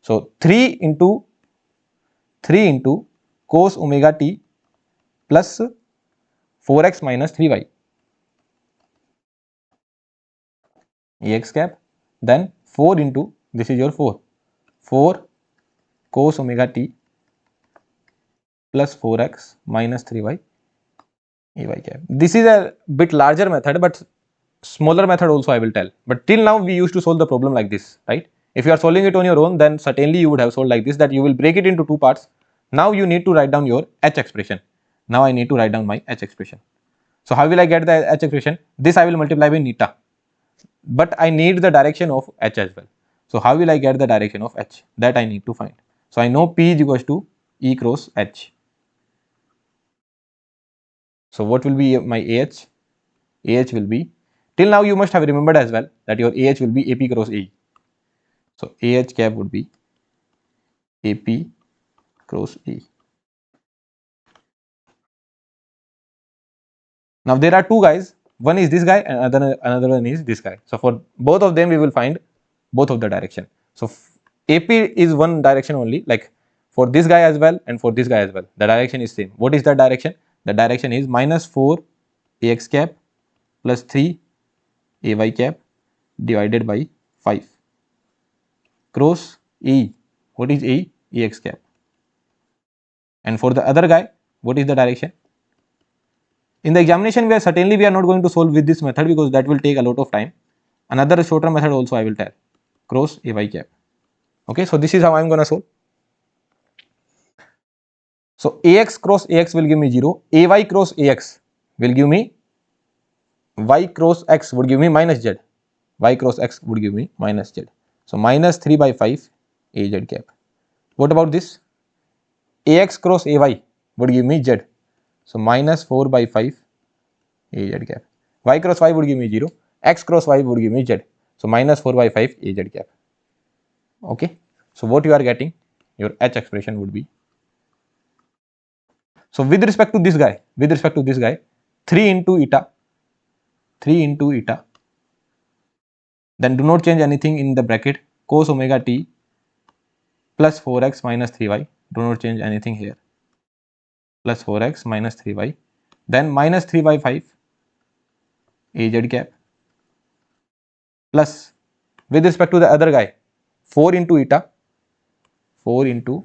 So 3 into cos omega t plus 4x minus 3y ax cap, then 4 into, this is your 4 cos omega t plus 4x minus 3y ay cap. This is a bit larger method, but smaller method also I will tell. But till now we used to solve the problem like this, right? If you are solving it on your own, then certainly you would have solved like this, that you will break it into two parts. Now you need to write down your h expression. Now I need to write down my h expression. So how will I get the h expression? This I will multiply by neta. But I need the direction of h as well. So how will I get the direction of h? That I need to find. So I know P is equals to E cross H. So what will be my AH? AH will be, till now you must have remembered as well that your AH will be AP cross AE. So AH cap would be AP cross AE. Now there are two guys. One is this guy and another one is this guy. So for both of them we will find both of the direction. So AP is one direction only, like for this guy as well and for this guy as well. The direction is same. What is the direction? The direction is minus 4 AX cap plus 3 AY cap divided by 5 cross AE. What is AE? AX cap. And for the other guy, what is the direction? In the examination, we are not going to solve with this method because that will take a lot of time. Another shorter method also I will tell. Cross AY cap. Okay, so this is how I am going to solve. So AX cross AX will give me 0. AY cross AX will give me, Y cross X would give me minus Z. Y cross X would give me minus Z. So minus 3 by 5 AZ cap. What about this? AX cross AY would give me Z. So minus 4 by 5 Az cap. Y cross y would give me 0. X cross y would give me z. So minus 4 by 5 Az cap. Okay. So what you are getting, your H expression would be. So with respect to this guy, 3 into eta, then do not change anything in the bracket, cos omega t plus 4x minus 3y, do not change anything here, plus 4x minus 3y, then minus 3 by 5 Az cap, plus with respect to the other guy, 4 into eta, 4 into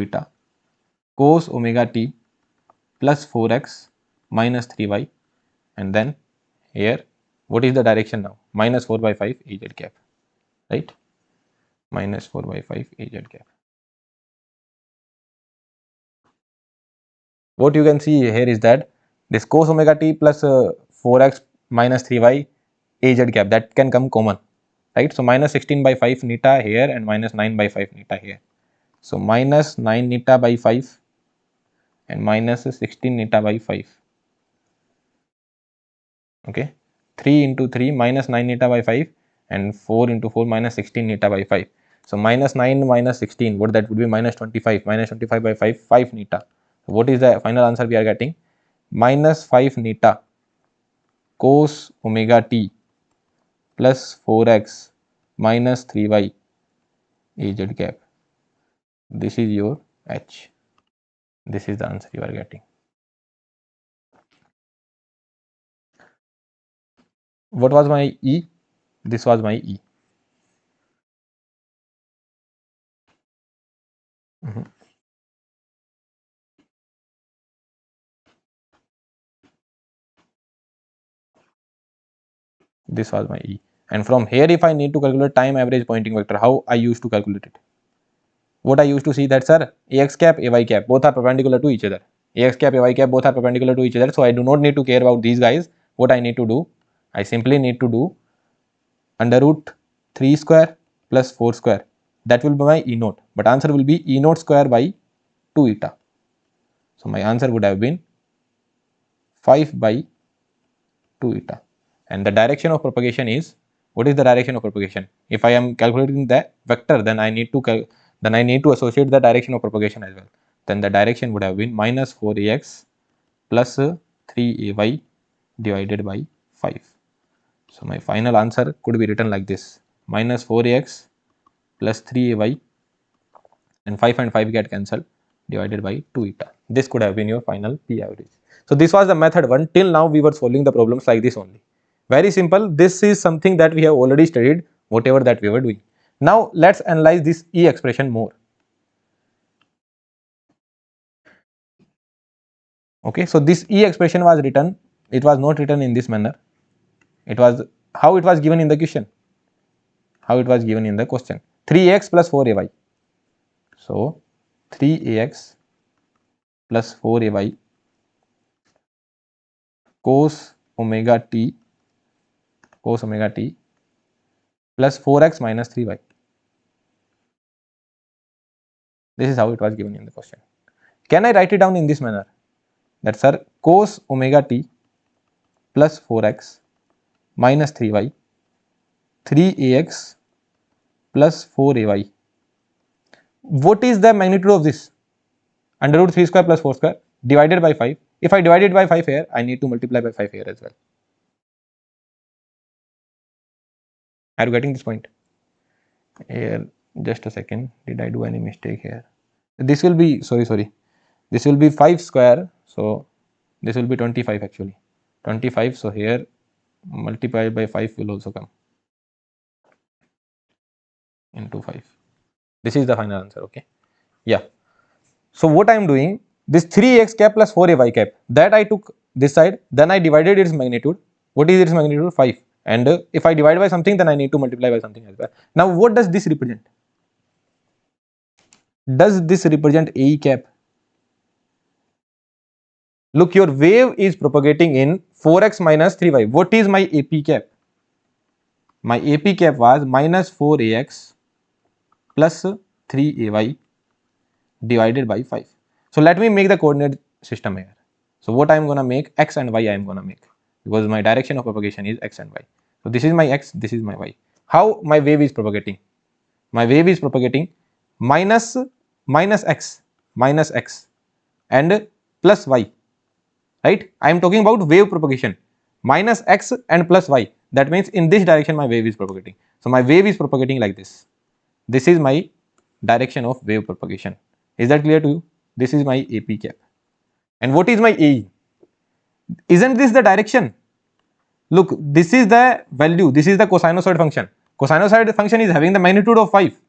eta, cos omega t plus 4x minus 3y, and then here what is the direction now, minus 4 by 5 Az cap, right, minus 4 by 5 Az cap. What you can see here is that this cos omega t plus 4x minus 3y Az cap, that can come common, right. So minus 16 by 5 neta here and minus 9 by 5 neta here. So minus 9 neta by 5 and minus 16 neta by 5. Okay, 3 into 3 minus 9 neta by 5 and 4 into 4 minus 16 neta by 5. So minus 9 minus 16, what that would be, minus 25, minus 25 by 5, 5 neta. So what is the final answer we are getting? Minus 5 neta cos omega t plus 4x minus 3y Az cap. This is your H. This is the answer you are getting. What was my E? This was my E. This was my E. And from here, if I need to calculate time average Poynting vector, how I used to calculate it? What I used to see that, sir, Ax cap, Ay cap, both are perpendicular to each other. Ax cap, Ay cap, both are perpendicular to each other. So I do not need to care about these guys. What I need to do, I simply need to do under root 3 square plus 4 square. That will be my E naught. But answer will be E naught square by 2 eta. So my answer would have been 5 by 2 eta. And the direction of propagation is, what is the direction of propagation? If I am calculating the vector, then I need to associate the direction of propagation as well. Then the direction would have been minus 4ax plus 3ay divided by 5. So my final answer could be written like this: minus 4ax plus 3ay, and 5 and 5 get cancelled, divided by 2 eta. This could have been your final P average. So this was the method 1. Till now we were solving the problems like this only. Very simple. This is something that we have already studied, whatever that we were doing. Now let's analyze this E expression more. Okay, so this E expression was written, it was not written in this manner. It was how it was given in the question. 3ax plus 4ay. So 3ax plus 4ay cos omega t plus 4x minus 3y. This is how it was given in the question. Can I write it down in this manner? That, sir, cos omega t plus 4x minus 3y, 3ax plus 4ay. What is the magnitude of this? Under root 3 square plus 4 square divided by 5. If I divide it by 5 here, I need to multiply by 5 here as well. Are you getting this point? Here, just a second. Did I do any mistake here? This will be, sorry. This will be 5 square. So this will be 25 actually. 25. So here multiplied by 5 will also come into 5. This is the final answer. Okay. Yeah. So what I am doing, this 3x cap plus 4ay cap, that I took this side, then I divided its magnitude. What is its magnitude? 5. And if I divide by something, then I need to multiply by something as well. Now what does this represent? Does this represent AE cap? Look, your wave is propagating in 4x minus 3y. What is my AP cap? My AP cap was minus 4ax plus 3ay divided by 5. So let me make the coordinate system here. So what I am going to make, x and y I am going to make, because my direction of propagation is x and y. So this is my x, this is my y. How my wave is propagating? My wave is propagating minus x and plus y, right? I am talking about wave propagation, minus x and plus y. That means in this direction my wave is propagating. So my wave is propagating like this. This is my direction of wave propagation. Is that clear to you? This is my AP cap. And what is my AE? Isn't this the direction? Look, this is the value, this is the cosinusoid function. Cosinusoid function is having the magnitude of 5,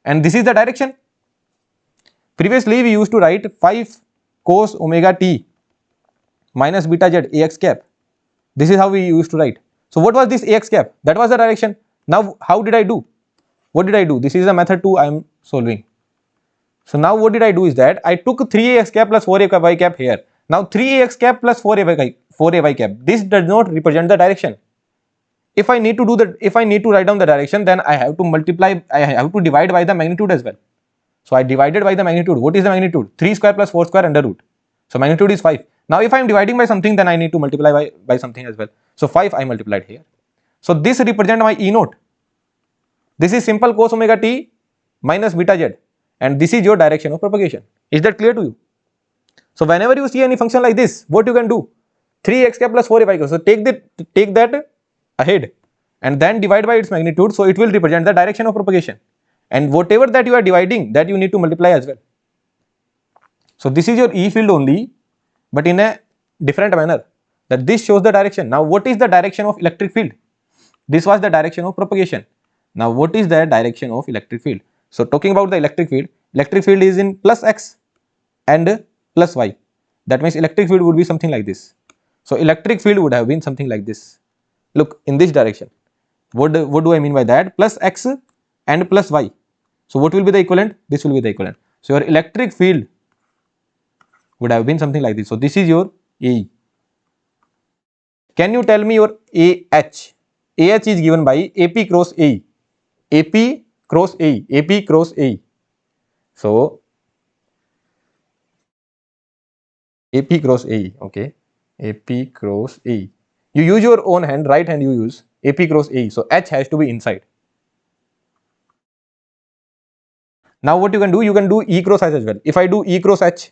and this is the direction. Previously we used to write 5 cos omega t minus beta z ax cap. This is how we used to write. So what was this ax cap? That was the direction. Now how did I do? What did I do? This is the method 2 I am solving. So now what did I do is that I took 3ax cap plus 4ay cap here. Now 3ax cap plus 4ay cap, this does not represent the direction. If I need to do that, if I need to write down the direction, then I have to multiply, I have to divide by the magnitude as well. So I divided by the magnitude. What is the magnitude? 3 square plus 4 square under root. So magnitude is 5. Now if I am dividing by something, then I need to multiply by something as well. So 5 I multiplied here. So this represents my E naught. This is simple cos omega t minus beta z, and this is your direction of propagation. Is that clear to you? So whenever you see any function like this, what you can do? 3x cap plus 4ay. So take that ahead and then divide by its magnitude, so it will represent the direction of propagation. And whatever that you are dividing, that you need to multiply as well. So this is your E field only, but in a different manner, that this shows the direction. Now what is the direction of electric field? This was the direction of propagation. Now what is the direction of electric field? So talking about the electric field is in plus x and plus y. That means electric field would be something like this. So electric field would have been something like this. Look, in this direction. What do I mean by that? Plus x and plus y. So what will be the equivalent? This will be the equivalent. So your electric field would have been something like this. So this is your AE. Can you tell me your AH? AH is given by AP cross AE. AP cross AE. AP cross AE. So AP cross AE. Okay. AP cross AE. You use your own hand, right hand you use. AP cross AE. So H has to be inside. Now what you can do E cross H as well. If I do E cross H,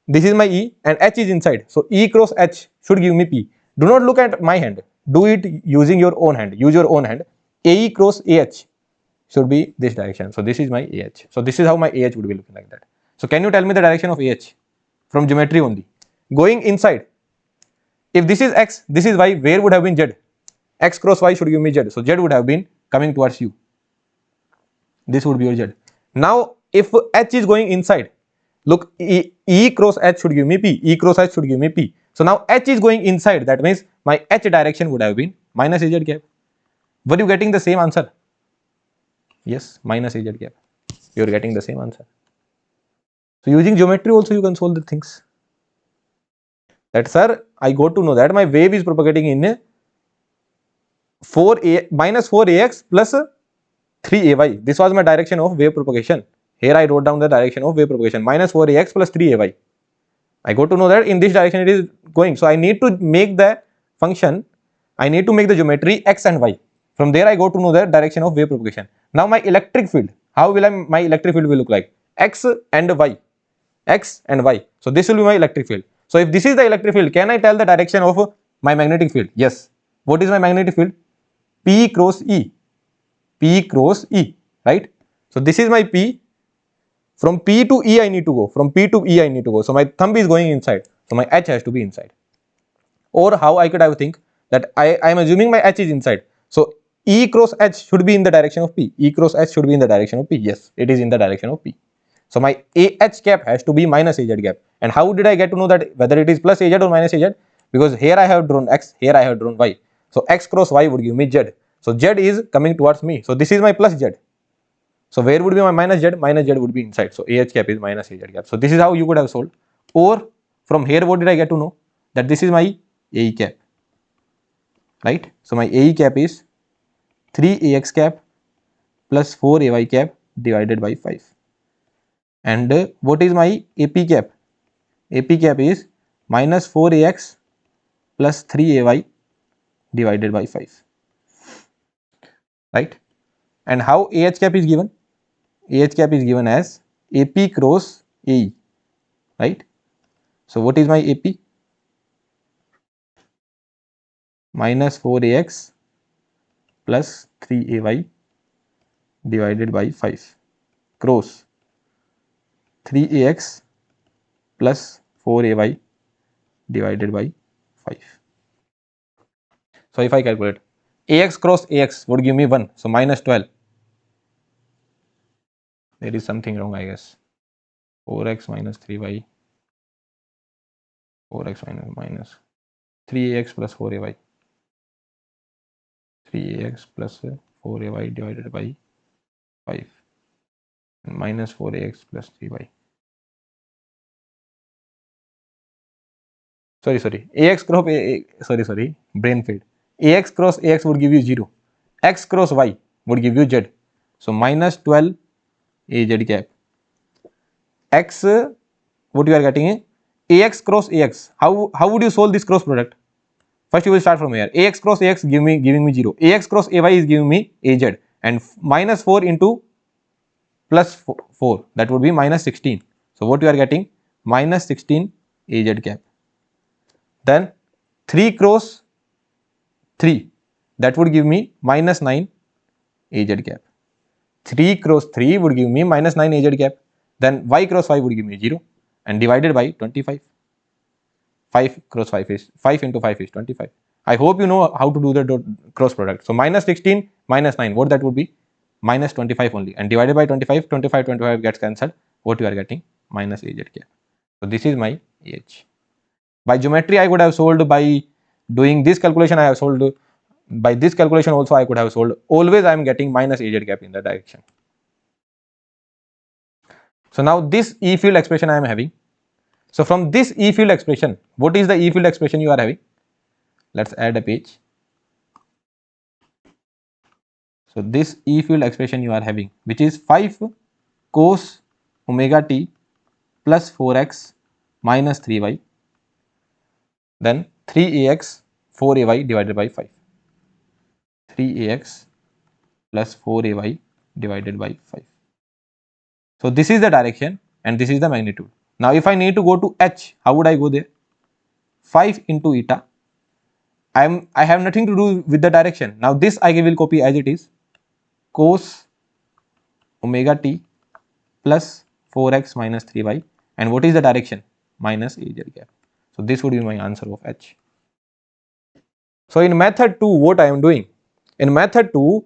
this is my E and H is inside. So E cross H should give me P. Do not look at my hand. Do it using your own hand. Use your own hand. AE cross AH should be this direction. So this is my AH. So this is how my AH would be looking like that. So can you tell me the direction of AH from geometry only? Going inside. If this is X, this is Y, where would have been Z? X cross Y should give me Z. So Z would have been coming towards you. This would be your Z. Now if H is going inside, look, E cross H should give me P. E cross H should give me P. So now H is going inside. That means my H direction would have been minus AZ cap. Were you getting the same answer? Yes, minus AZ cap. You are getting the same answer. So using geometry also you can solve the things. That sir, I got to know that my wave is propagating in minus 4ax plus 3ay. This was my direction of wave propagation. Here I wrote down the direction of wave propagation, minus 4ax plus 3ay. I got to know that in this direction it is going. So I need to make the function, I need to make the geometry x and y. From there I got to know the direction of wave propagation. Now my electric field, how will my electric field will look like? X and y. X and y. So this will be my electric field. So if this is the electric field, can I tell the direction of my magnetic field? Yes. What is my magnetic field? P cross E. P cross E, right? So this is my P. From P to E I need to go. From P to E I need to go. So my thumb is going inside. So my H has to be inside. Or how I could have think that I am assuming my H is inside. So E cross H should be in the direction of P. E cross H should be in the direction of P. Yes, it is in the direction of P. So my AH cap has to be minus AZ cap. And how did I get to know that whether it is plus AZ or minus AZ? Because here I have drawn X, here I have drawn Y. So X cross Y would give me Z. So Z is coming towards me. So this is my plus Z. So where would be my minus Z? Minus Z would be inside. So AH cap is minus AZ cap. So this is how you could have solved. Or from here what did I get to know? That this is my AE cap. Right? So my AE cap is 3AX cap plus 4AY cap divided by 5. And what is my AP cap? AP cap is minus 4AX plus 3AY divided by 5, right? And how AH cap is given? AH cap is given as AP cross AE, right? So what is my AP? Minus 4AX plus 3AY divided by 5 cross 3AX plus 4AY divided by 5. So if I calculate AX cross AX would give me 1, so minus 12. There is something wrong, I guess. 4x minus 3y, 4x minus 3ax plus 4ay, 3ax plus 4ay divided by 5, and minus 4ax plus 3y. Sorry, ax cross sorry, brain fade. Ax cross ax would give you 0. X cross y would give you z. So minus 12 az cap. X, what you are getting is ax cross ax. How would you solve this cross product? First you will start from here. Ax cross ax giving me 0. Ax cross ay is giving me az, and minus 4 into plus 4, that would be minus 16. So what you are getting? Minus 16 az cap. Then 3 cross 3, that would give me minus 9 az cap. 3 cross 3 would give me minus 9 az cap. Then y cross 5 would give me 0, and divided by 25. 5 cross 5 is 5 into 5 is 25. I hope you know how to do the cross product. So minus 16 minus 9, what that would be? Minus 25 only, and divided by 25, 25 gets cancelled. What you are getting? Minus az cap. So this is my AH. By geometry I could have solved by doing this calculation. I have solved by this calculation also. I could have solved. Always I am getting minus az cap in the direction. So now this E field expression I am having. So from this E field expression, what is the E field expression you are having? Let's add a page. So this E field expression you are having, which is 5 cos omega t plus 4x minus 3y, then 3ax 4ay divided by 5. 3ax plus 4ay divided by 5. So this is the direction and this is the magnitude. Now if I need to go to h, how would I go there? 5 into eta. I have nothing to do with the direction. Now this I will copy as it is. Cos omega t plus 4x minus 3y, and what is the direction? Minus az cap. So this would be my answer of h. So in method 2, what I am doing? In method 2,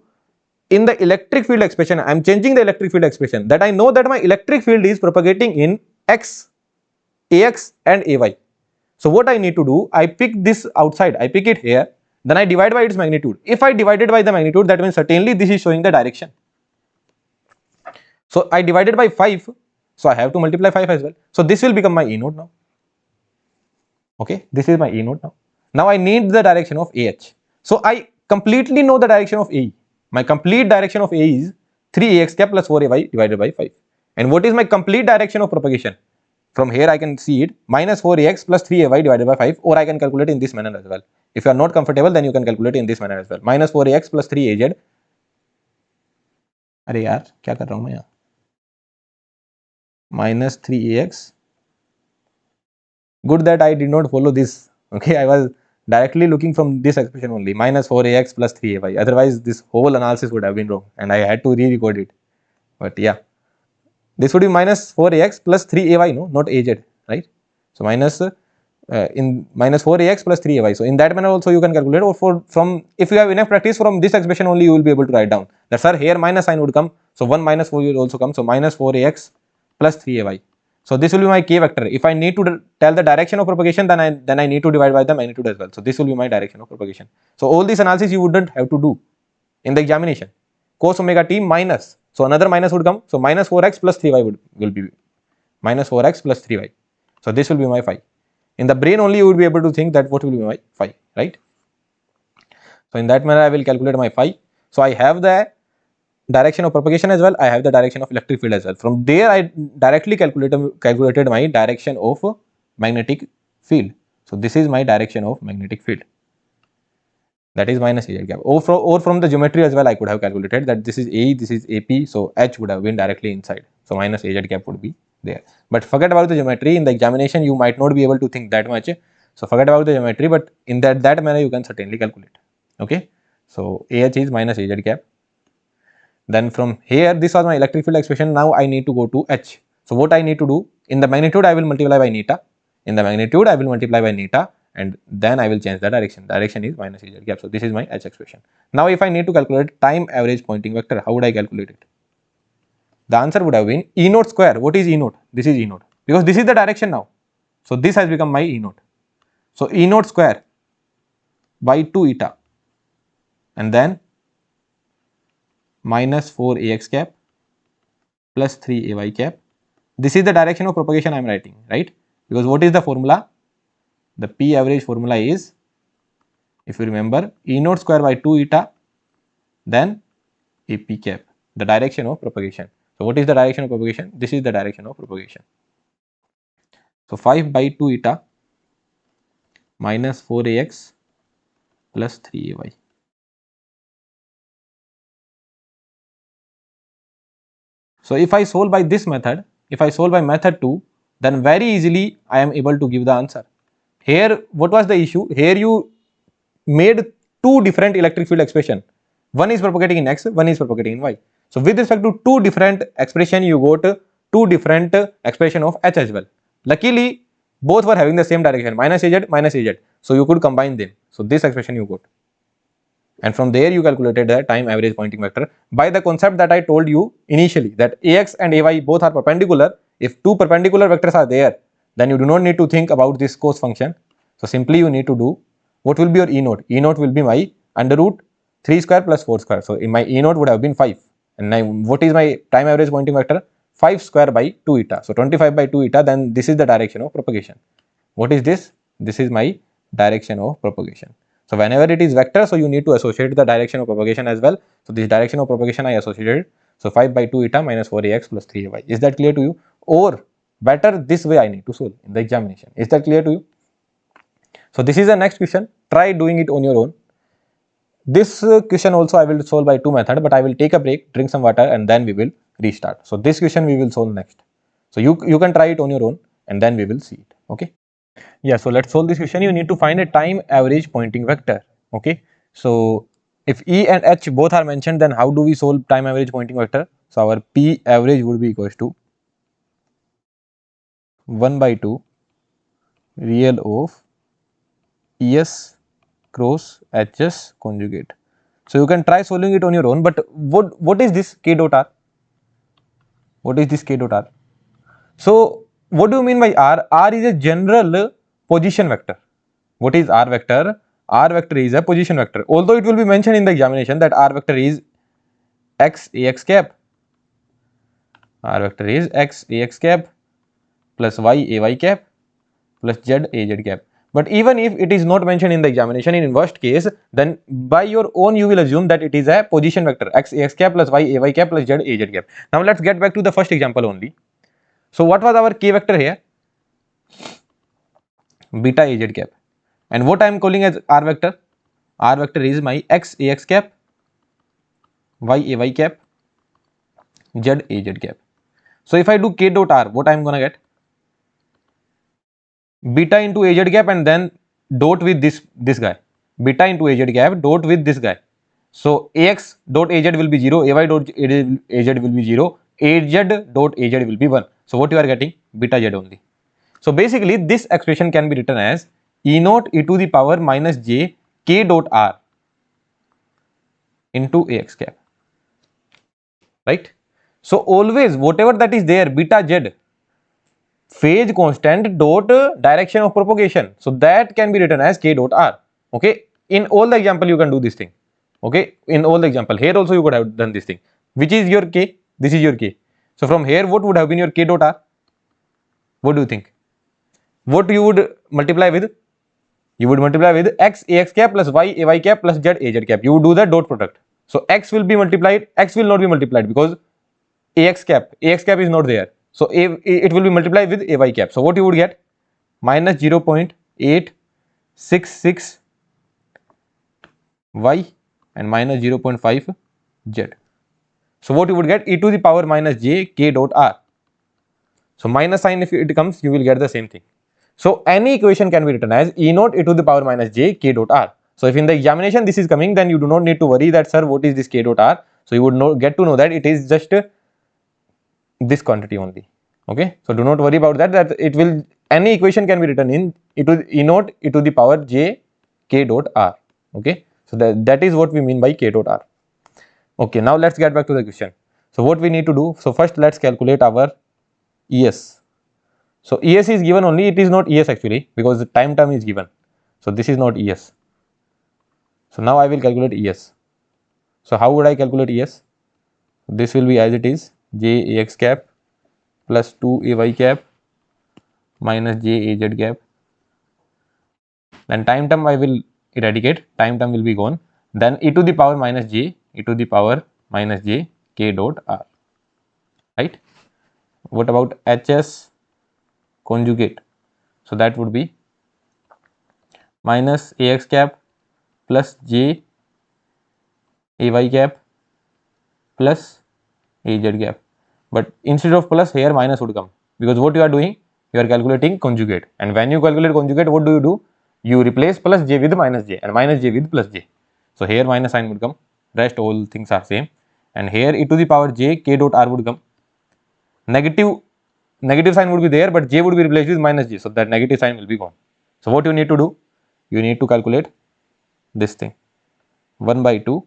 in the electric field expression, I am changing the electric field expression, that I know that my electric field is propagating in x, ax and ay. So what I need to do, I pick this outside, I pick it here, then I divide by its magnitude. If I divided by the magnitude, that means certainly this is showing the direction. So I divided by 5, so I have to multiply 5 as well. So this will become my E node now. Okay, this is my E node now. Now I need the direction of AH. So I completely know the direction of AE. My complete direction of AE is 3ax cap plus 4ay divided by 5. And what is my complete direction of propagation? From here I can see it, minus 4ax plus 3ay divided by 5, or I can calculate in this manner as well. If you are not comfortable, then you can calculate in this manner as well. Minus 4ax plus 3az. अरे यार क्या कर रहा हूँ मैं यहाँ? Minus 3ax. Good that I did not follow this. Okay, I was directly looking from this expression only, minus 4ax plus 3ay. Otherwise, this whole analysis would have been wrong, and I had to re-record it. But yeah, this would be minus 4ax plus 3ay, no, not az, right? So minus in minus 4ax plus 3ay. So in that manner also you can calculate, or from if you have enough practice, from this expression only you will be able to write down that, sir, here minus sign would come, so 1 minus 4 will also come. So minus 4ax plus 3ay. So this will be my k vector. If I need to tell the direction of propagation, then I need to divide by the magnitude as well. So this will be my direction of propagation. So all this analysis you wouldn't have to do in the examination. Cos omega t minus, so another minus would come. So minus 4x plus 3y will be minus 4x plus 3y. So this will be my phi. In the brain only you would be able to think that what will be my phi, right? So in that manner I will calculate my phi. So I have the direction of propagation as well, I have the direction of electric field as well. From there I directly calculated my direction of magnetic field. So this is my direction of magnetic field. That is minus Az gap. Or from the geometry as well, I could have calculated that this is AE, this is AP, so H would have been directly inside. So minus Az gap would be there. But forget about the geometry. In the examination, you might not be able to think that much. So forget about the geometry, but in that manner, you can certainly calculate. Okay. So AH is minus Az gap. Then from here, this was my electric field expression. Now I need to go to H. So what I need to do, in the magnitude, I will multiply by neta. In the magnitude, I will multiply by neta, and then I will change the direction. Direction is minus Az gap. So this is my H expression. Now if I need to calculate time average Poynting vector, how would I calculate it? The answer would have been E naught square. What is E naught? This is E naught, because this is the direction now. So this has become my E naught. So E naught square by 2 eta, and then minus 4 Ax cap plus 3 Ay cap. This is the direction of propagation I am writing, right? Because what is the formula? The P average formula is, if you remember, E naught square by 2 eta, then AP cap, the direction of propagation. So what is the direction of propagation? This is the direction of propagation. So 5 by 2 eta minus 4Ax plus 3Ay. So if I solve by this method, if I solve by method 2, then very easily I am able to give the answer. Here, what was the issue? Here you made two different electric field expression. One is propagating in X, one is propagating in Y. So with respect to two different expression, you got two different expression of H as well. Luckily, both were having the same direction, minus Az. So you could combine them. So this expression you got. And from there you calculated the time average Poynting vector by the concept that I told you initially, that Ax and Ay both are perpendicular. If two perpendicular vectors are there, then you do not need to think about this cos function. So simply you need to do, what will be your E naught? E naught will be my under root 3 square plus 4 square. So in my E naught would have been 5. And now what is my time average Poynting vector? 5 square by 2 eta. So 25 by 2 eta, then this is the direction of propagation. What is this? This is my direction of propagation. So whenever it is vector, so you need to associate the direction of propagation as well. So this direction of propagation I associated. So 5 by 2 eta minus 4Ax plus 3Ay. Is that clear to you? Or better, this way I need to solve in the examination. Is that clear to you? So this is the next question. Try doing it on your own. This question also I will solve by two methods, but I will take a break, drink some water, and then we will restart. So this question we will solve next. So you can try it on your own, and then we will see it. Okay. Yeah, so let's solve this question. You need to find a time average Poynting vector. Okay. So if E and H both are mentioned, then how do we solve time average Poynting vector? So our P average would be equals to 1 by 2 real of ES cross HS conjugate. So you can try solving it on your own, but what is this K dot R? What is this K dot R? So what do you mean by R? R is a general position vector. What is R vector? R vector is a position vector. Although it will be mentioned in the examination that R vector is X Ax cap. R vector is X Ax cap plus Y Ay cap plus Z Az cap. But even if it is not mentioned in the examination, in worst case, then by your own you will assume that it is a position vector X Ax cap plus Y Ay cap plus Z Az cap. Now let's get back to the first example only. So what was our K vector here? Beta Az cap. And what I am calling as R vector? R vector is my X Ax cap, Y Ay cap, Z Az cap. So if I do K dot R, what I am gonna get? Beta into Az cap and then dot with this guy. Beta into Az cap dot with this guy. So Ax dot Az will be 0, Ay dot Az will be 0, Az dot Az will be 1. So what you are getting? Beta Z only. So basically this expression can be written as E naught e to the power minus j K dot R into Ax cap. Right? So always whatever that is there, beta Z, phase constant dot direction of propagation. So that can be written as K dot R. Okay. In all the example you can do this thing. Okay. In all the example here also you could have done this thing. Which is your K? This is your K. So from here what would have been your K dot R? What do you think? What you would multiply with? You would multiply with X Ax cap plus Y Ay cap plus Z Az cap. You would do the dot product. So X will be multiplied, X will not be multiplied because Ax cap is not there. So it will be multiplied with Ay cap. So what you would get? minus 0.866 y and minus 0.5 z. So what you would get, e to the power minus j k dot r. So minus sign, if it comes, you will get the same thing. So any equation can be written as e naught e to the power minus j k dot r. So if in the examination this is coming, then you do not need to worry that sir what is this k dot r. So you would get to know that it is just this quantity only. Okay, so do not worry about that. That it will, any equation can be written in e naught e to the power j k dot r. Okay, so that is what we mean by k dot r. Okay, now let's get back to the question. So what we need to do, so first let's calculate our ES. So ES is given only, it is not ES actually, because the time term is given. So this is not ES. So now I will calculate ES. So how would I calculate ES? This will be as it is, j ax cap plus 2 ay cap minus j az cap. Then time term I will eradicate, time term will be gone. Then e to the power minus j, e to the power minus j k dot r. Right? What about HS conjugate? So that would be minus ax cap plus j ay cap plus az cap. But instead of plus, here minus would come, because what you are doing, you are calculating conjugate, and when you calculate conjugate, what do? You replace plus j with minus j and minus j with plus j. So here minus sign would come, rest all things are same, and here e to the power j k dot r would come. Negative sign would be there, but j would be replaced with minus j, so that negative sign will be gone. So what you need to do, you need to calculate this thing, 1 by 2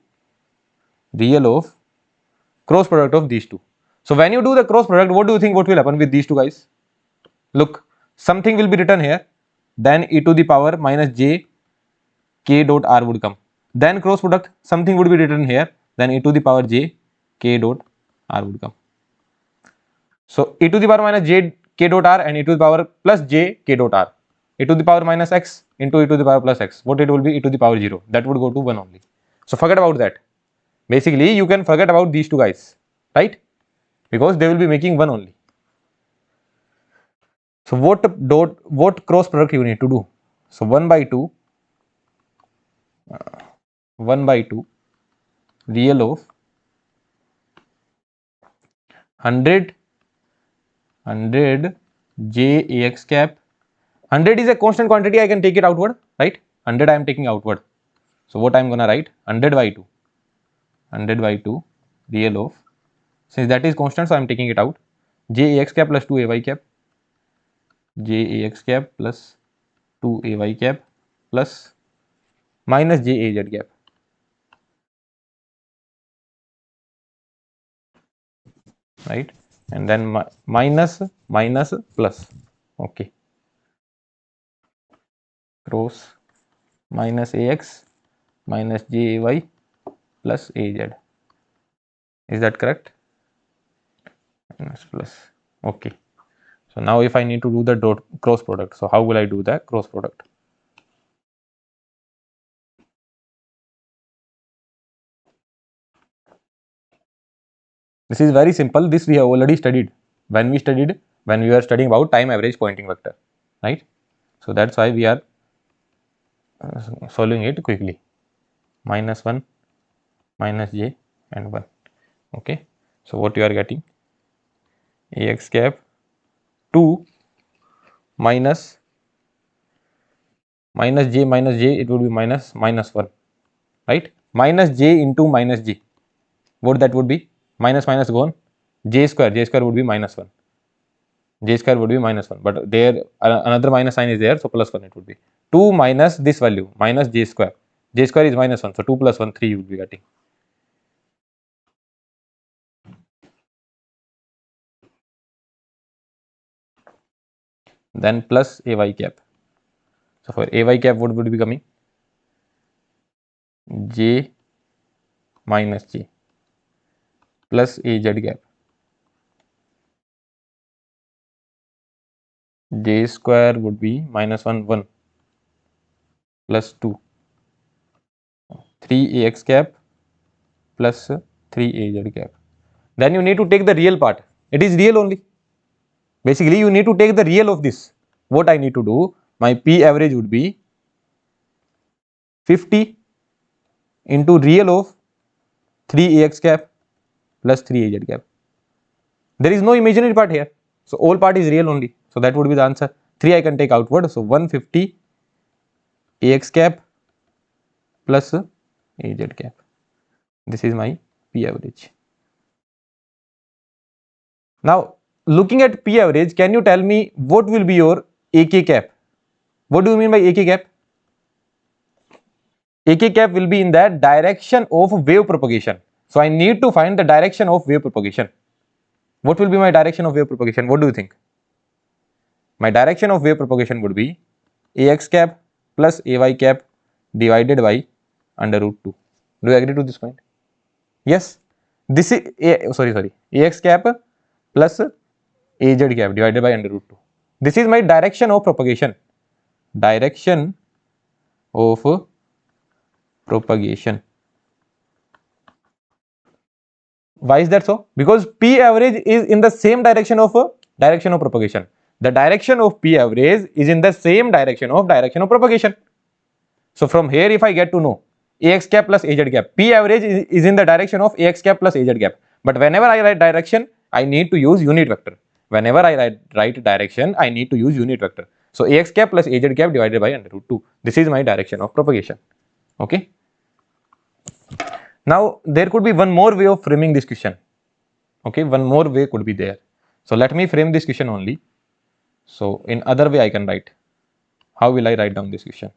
real of cross product of these two. So when you do the cross product, what do you think what will happen with these two guys? Look, something will be written here, then e to the power minus j k dot r would come. Then cross product, something would be written here, then e to the power j k dot r would come. So e to the power minus j k dot r and e to the power plus j k dot r. E to the power minus x into e to the power plus x. What it will be? E to the power 0. That would go to 1 only. So forget about that. Basically, you can forget about these two guys, right? Because they will be making 1 only. So what cross product you need to do? So 1 by 2 real of 100 j ax cap. 100 is a constant quantity, I can take it outward, right? 100 I am taking outward. So what I am gonna write? 100 by 2 real of, since that is constant, so I am taking it out, j ax cap plus 2 ay cap, j ax cap plus 2 ay cap plus minus j az cap. Right, and then minus plus. Okay, cross minus ax minus jy plus az. Is that correct? Minus plus. Okay, so now if I need to do the cross product, so how will I do that cross product? This is very simple. This we have already studied when we were studying about time average Poynting vector, right? So that's why we are solving it quickly. Minus 1 minus j and 1. Okay, so what you are getting, ax cap 2 minus j, it will be minus 1, right? Minus j into minus j, what that would be? Minus gone, j square would be minus 1, but there another minus sign is there, so plus 1 it would be. 2 minus this value minus j square is minus 1, so 2 plus 1 3 you will be getting. Then plus ay cap. So for ay cap, what would be coming? J minus j plus az cap, j square would be minus 1 plus 2, 3 ax cap plus 3 az cap. Then you need to take the real part. It is real only. Basically, you need to take the real of this. What I need to do, my P average would be 50 into real of 3Ax cap plus 3Az cap. There is no imaginary part here. So all part is real only. So that would be the answer. 3 I can take outward. So 150 Ax cap plus Az cap. This is my P average. Now looking at P average, can you tell me what will be your AK cap? What do you mean by AK cap? AK cap will be in the direction of wave propagation. So I need to find the direction of wave propagation. What will be my direction of wave propagation? What do you think? My direction of wave propagation would be Ax cap plus Ay cap divided by under root 2. Do you agree to this point? Yes. This is Ax cap plus Az cap divided by under root 2. This is my direction of propagation. Direction of propagation. Why is that so? Because P average is in the same direction of propagation. The direction of P average is in the same direction of propagation. So from here, if I get to know Ax cap plus Az cap, P average is in the direction of Ax cap plus Az cap. But whenever I write direction, I need to use unit vector. Whenever I write direction, I need to use unit vector. So Ax cap plus Az cap divided by under root 2. This is my direction of propagation. Okay. Now there could be one more way of framing this question. Okay, one more way could be there. So let me frame this question only. So in other way I can write. How will I write down this question?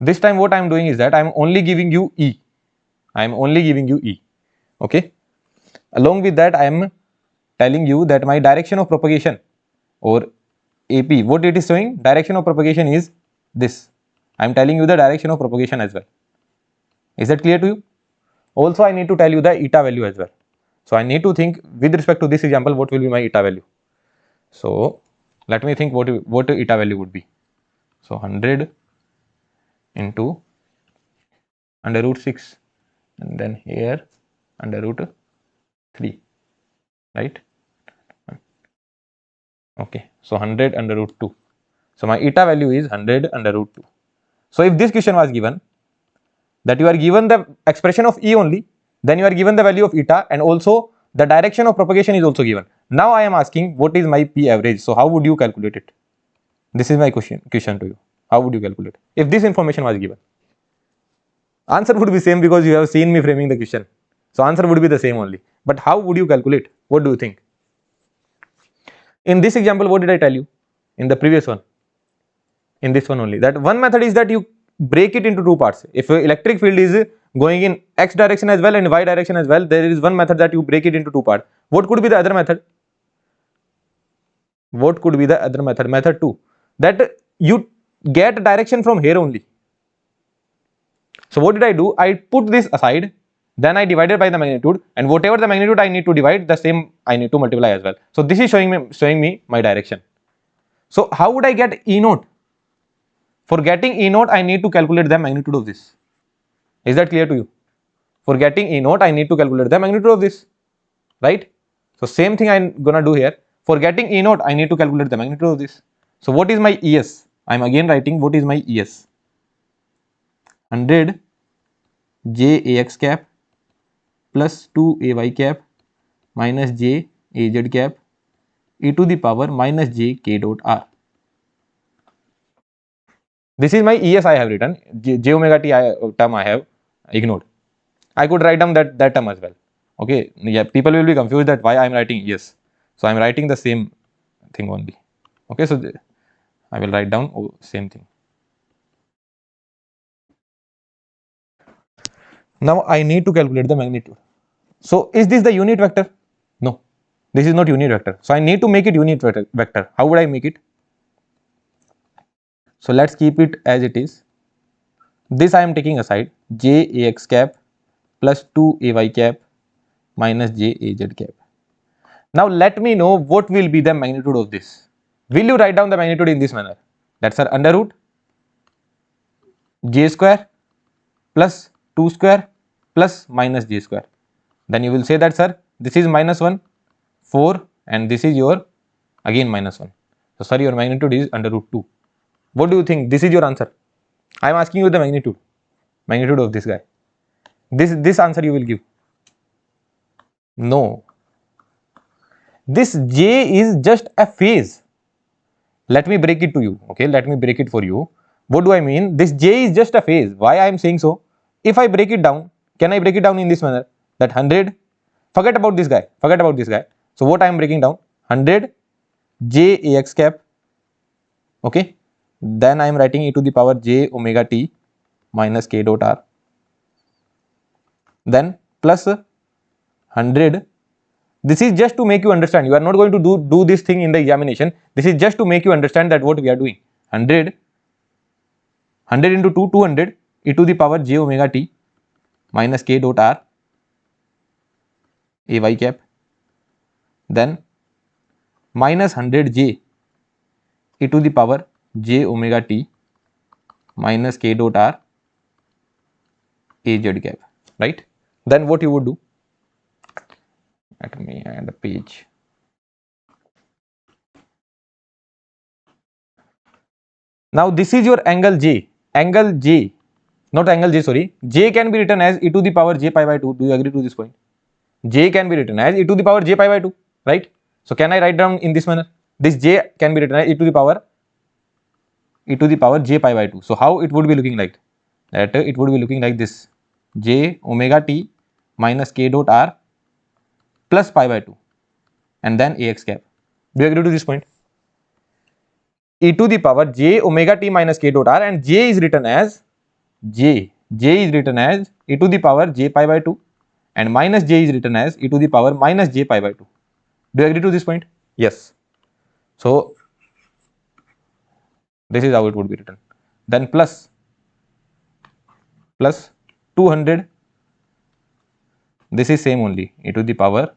This time what I am doing is that I am only giving you E. I am only giving you E. Okay. Along with that I am telling you that my direction of propagation or AP, what it is showing, direction of propagation is this. I am telling you the direction of propagation as well. Is that clear to you? Also I need to tell you the eta value as well. So I need to think with respect to this example what will be my eta value. So let me think what eta value would be. So 100 into under root 6 and then here under root 3, right? Okay, so 100 under root 2. So my eta value is 100 under root 2. So if this question was given that you are given the expression of E only, then you are given the value of eta and also the direction of propagation is also given. Now I am asking what is my P average. So how would you calculate it? This is my question to you. How would you calculate if this information was given? Answer would be same because you have seen me framing the question. So answer would be the same only. But how would you calculate? What do you think? In this example, what did I tell you? In the previous one. In this one only. That one method is that you break it into two parts. If electric field is going in x direction as well and y direction as well, there is one method that you break it into two parts. What could be the other method? What could be the other method? Method 2. That you get direction from here only. So what did I do? I put this aside, then I divided by the magnitude, and whatever the magnitude I need to divide, the same I need to multiply as well. So this is showing me my direction. So how would I get E naught? For getting E naught, I need to calculate the magnitude of this. Is that clear to you? For getting E naught, I need to calculate the magnitude of this, right? So same thing I'm gonna do here. For getting E naught, I need to calculate the magnitude of this. So what is my ES? I'm again writing what is my ES. 100 JAX cap plus 2AY cap minus JAZ cap e to the power minus j k dot r. This is my ES I have written. J omega t term I have ignored. I could write down that term as well. Okay, yeah, people will be confused that why I am writing ES. So I am writing the same thing only. Okay, so I will write down same thing. Now I need to calculate the magnitude. So is this the unit vector? No, this is not unit vector. So I need to make it unit vector. How would I make it? So let's keep it as it is. This I am taking aside, JAX cap plus 2AY cap minus JAZ cap. Now let me know what will be the magnitude of this. Will you write down the magnitude in this manner? That's our under root j square plus 2 square plus minus j square. Then you will say that sir, this is minus 1, 4 and this is your again minus 1. So sorry, your magnitude is under root 2. What do you think? This is your answer. I am asking you the magnitude of this guy. This answer you will give. No. This J is just a phase. Let me break it to you. Okay, let me break it for you. What do I mean? This J is just a phase. Why I am saying so? If I break it down, can I break it down in this manner? That 100, forget about this guy, forget about this guy. So what I am breaking down? 100 J AX cap. Okay, then I am writing e to the power j omega t minus k dot r, then plus 100. This is just to make you understand. You are not going to do this thing in the examination. This is just to make you understand that what we are doing. 100 into 2, 200 e to the power j omega t minus k dot r ay cap, then minus 100 j e to the power j omega t minus k dot r az cap, right? Then what you would do? Let me add a page. Now this is your angle J, not angle J, sorry. J can be written as e to the power j pi by 2. Do you agree to this point? J can be written as e to the power j pi by 2, right? So can I write down in this manner? This J can be written as e to the power j pi by 2. So how it would be looking like? That it would be looking like this: j omega t minus k dot r plus pi by 2, and then ax cap. Do you agree to this point? E to the power j omega t minus k dot r, and j is written as e to the power j pi by 2, and minus j is written as e to the power minus j pi by 2. Do you agree to this point? Yes. So this is how it would be written. Then plus 200. This is same only, e to the power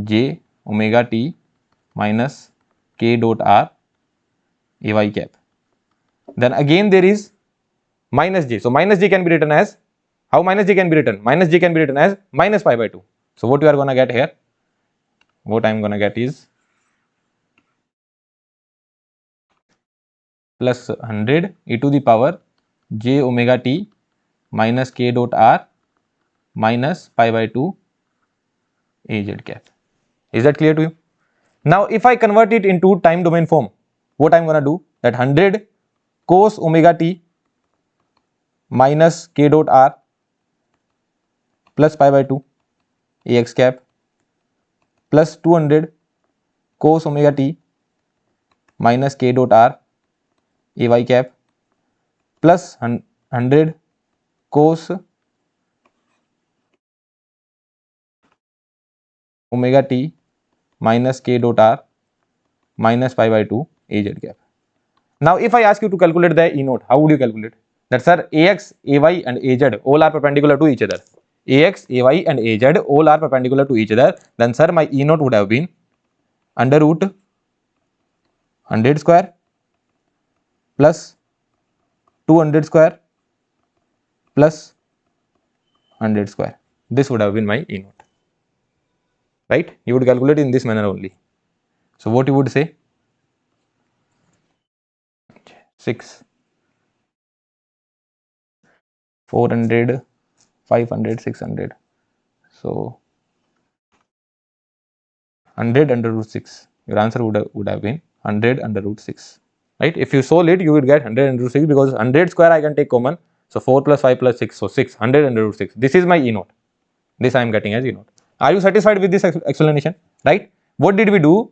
j omega t minus k dot r ay cap. Then again there is minus j. So minus j can be written as, how minus j can be written? Minus j can be written as minus pi by 2. So what you are gonna get here? What I am gonna get is plus 100 e to the power j omega t minus k dot r minus pi by 2 az cap. Is that clear to you? Now if I convert it into time domain form, what I am gonna do? That 100 cos omega t minus k dot r plus pi by 2 ax cap plus 200 cos omega t minus k dot r ay cap plus 100 cos omega t minus k dot r minus pi by 2 az cap. Now if I ask you to calculate the E naught, how would you calculate? That sir, ax, ay and az all are perpendicular to each other. Ax, ay and az all are perpendicular to each other. Then sir, my E naught would have been under root 100 square plus 200 square plus 100 square. This would have been my E naught, right? You would calculate in this manner only. So what you would say? 6, 400, 500, 600. So 100 under root 6. Your answer would have been 100 under root 6. Right? If you solve it, you will get 100 under root 6, because 100 square I can take common. So 4 plus 5 plus 6. So 600 under root 6. This is my E naught. This I am getting as E naught. Are you satisfied with this explanation? Right? What did we do?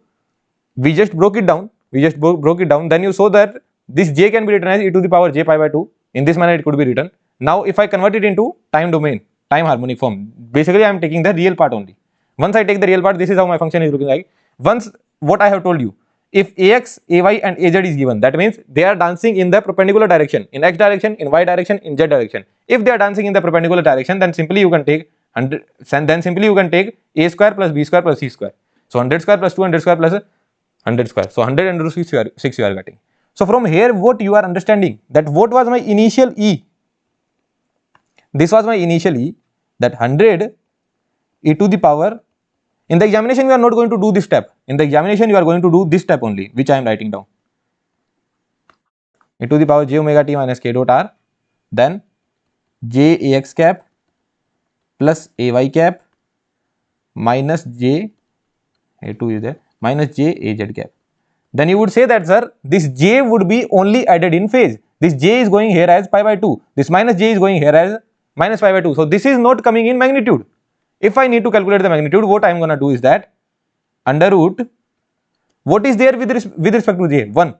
We just broke it down. Then you saw that this j can be written as e to the power j pi by 2. In this manner it could be written. Now if I convert it into time domain, time harmonic form, basically I am taking the real part only. Once I take the real part, this is how my function is looking like. Once, what I have told you, if ax, ay and az is given, that means they are dancing in the perpendicular direction, in x direction, in y direction, in z direction. If they are dancing in the perpendicular direction, then simply you can take 100, then simply you can take a square plus b square plus c square. So 100 square plus 200 square plus 100 square. So 100 under root 6 you are getting. So from here what you are understanding, that what was my initial E? This was my initial E, that 100 e to the power In the examination, you are not going to do this step. In the examination, you are going to do this step only, which I am writing down. E to the power j omega t minus k dot r, then j ax cap plus ay cap minus j, a2 is there, minus j az cap. Then you would say that, sir, this j would be only added in phase. This j is going here as pi by 2. This minus j is going here as minus pi by 2. So this is not coming in magnitude. If I need to calculate the magnitude, what I am going to do is that under root, what is there with respect to j? 1.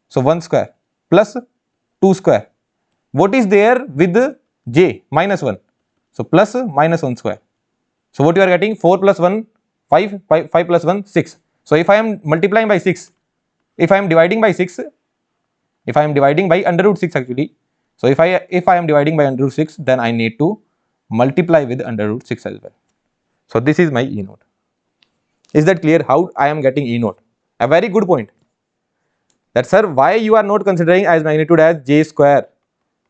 So 1 square plus 2 square. What is there with j? Minus 1. So plus minus 1 square. So what you are getting? 4 plus 1, 5, 5 plus 1, 6. So if I am multiplying by 6, if I am dividing by 6, if I am dividing by under root 6 actually, so if I am dividing by under root 6, then I need to multiply with under root 6 as well. So this is my E naught. Is that clear how I am getting E naught? A very good point. That, sir, why you are not considering as magnitude as j square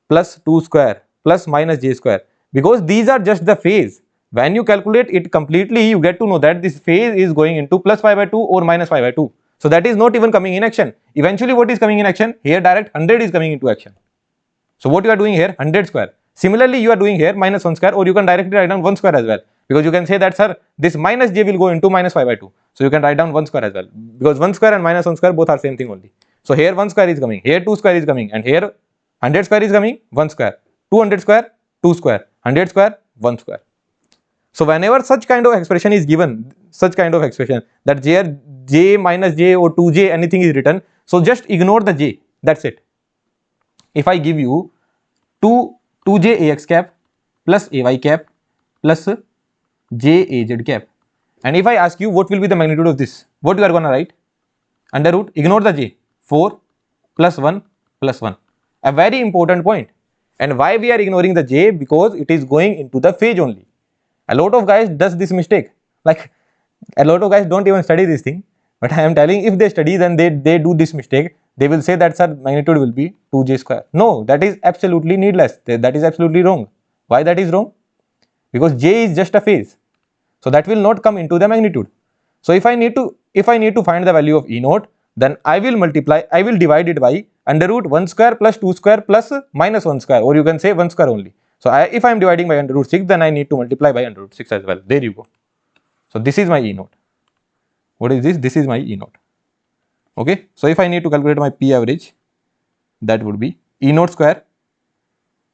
plus 2 square plus minus j square? Because these are just the phase. When you calculate it completely, you get to know that this phase is going into plus pi by 2 or minus pi by 2. So that is not even coming in action. Eventually what is coming in action? Here direct 100 is coming into action. So what you are doing here? 100 square. Similarly, you are doing here minus 1 square, or you can directly write down 1 square as well. Because you can say that, sir, this minus j will go into minus pi by 2. So you can write down 1 square as well. Because 1 square and minus 1 square both are same thing only. So here 1 square is coming, here 2 square is coming, and here 100 square is coming, 1 square. 200 square, 2 square. 100 square, 1 square. So whenever such kind of expression is given, such kind of expression that j minus j or 2j anything is written, so just ignore the j, that's it. If I give you 2j ax cap plus ay cap plus j az cap, and if I ask you what will be the magnitude of this, what you are going to write? Under root, ignore the j, 4 plus 1 plus 1. A very important point. And why we are ignoring the j? Because it is going into the phase only. A lot of guys does this mistake. Like a lot of guys don't even study this thing. But I am telling, if they study, then they do this mistake. They will say that, sir, magnitude will be 2j square. No, that is absolutely needless. That is absolutely wrong. Why that is wrong? Because j is just a phase. So that will not come into the magnitude. So if I need to find the value of E naught, then I will divide it by under root 1 square plus 2 square plus minus 1 square, or you can say 1 square only. So if I am dividing by under root 6, then I need to multiply by under root 6 as well. There you go. So this is my E naught. What is this? This is my E naught. Okay. So if I need to calculate my P average, that would be E naught square.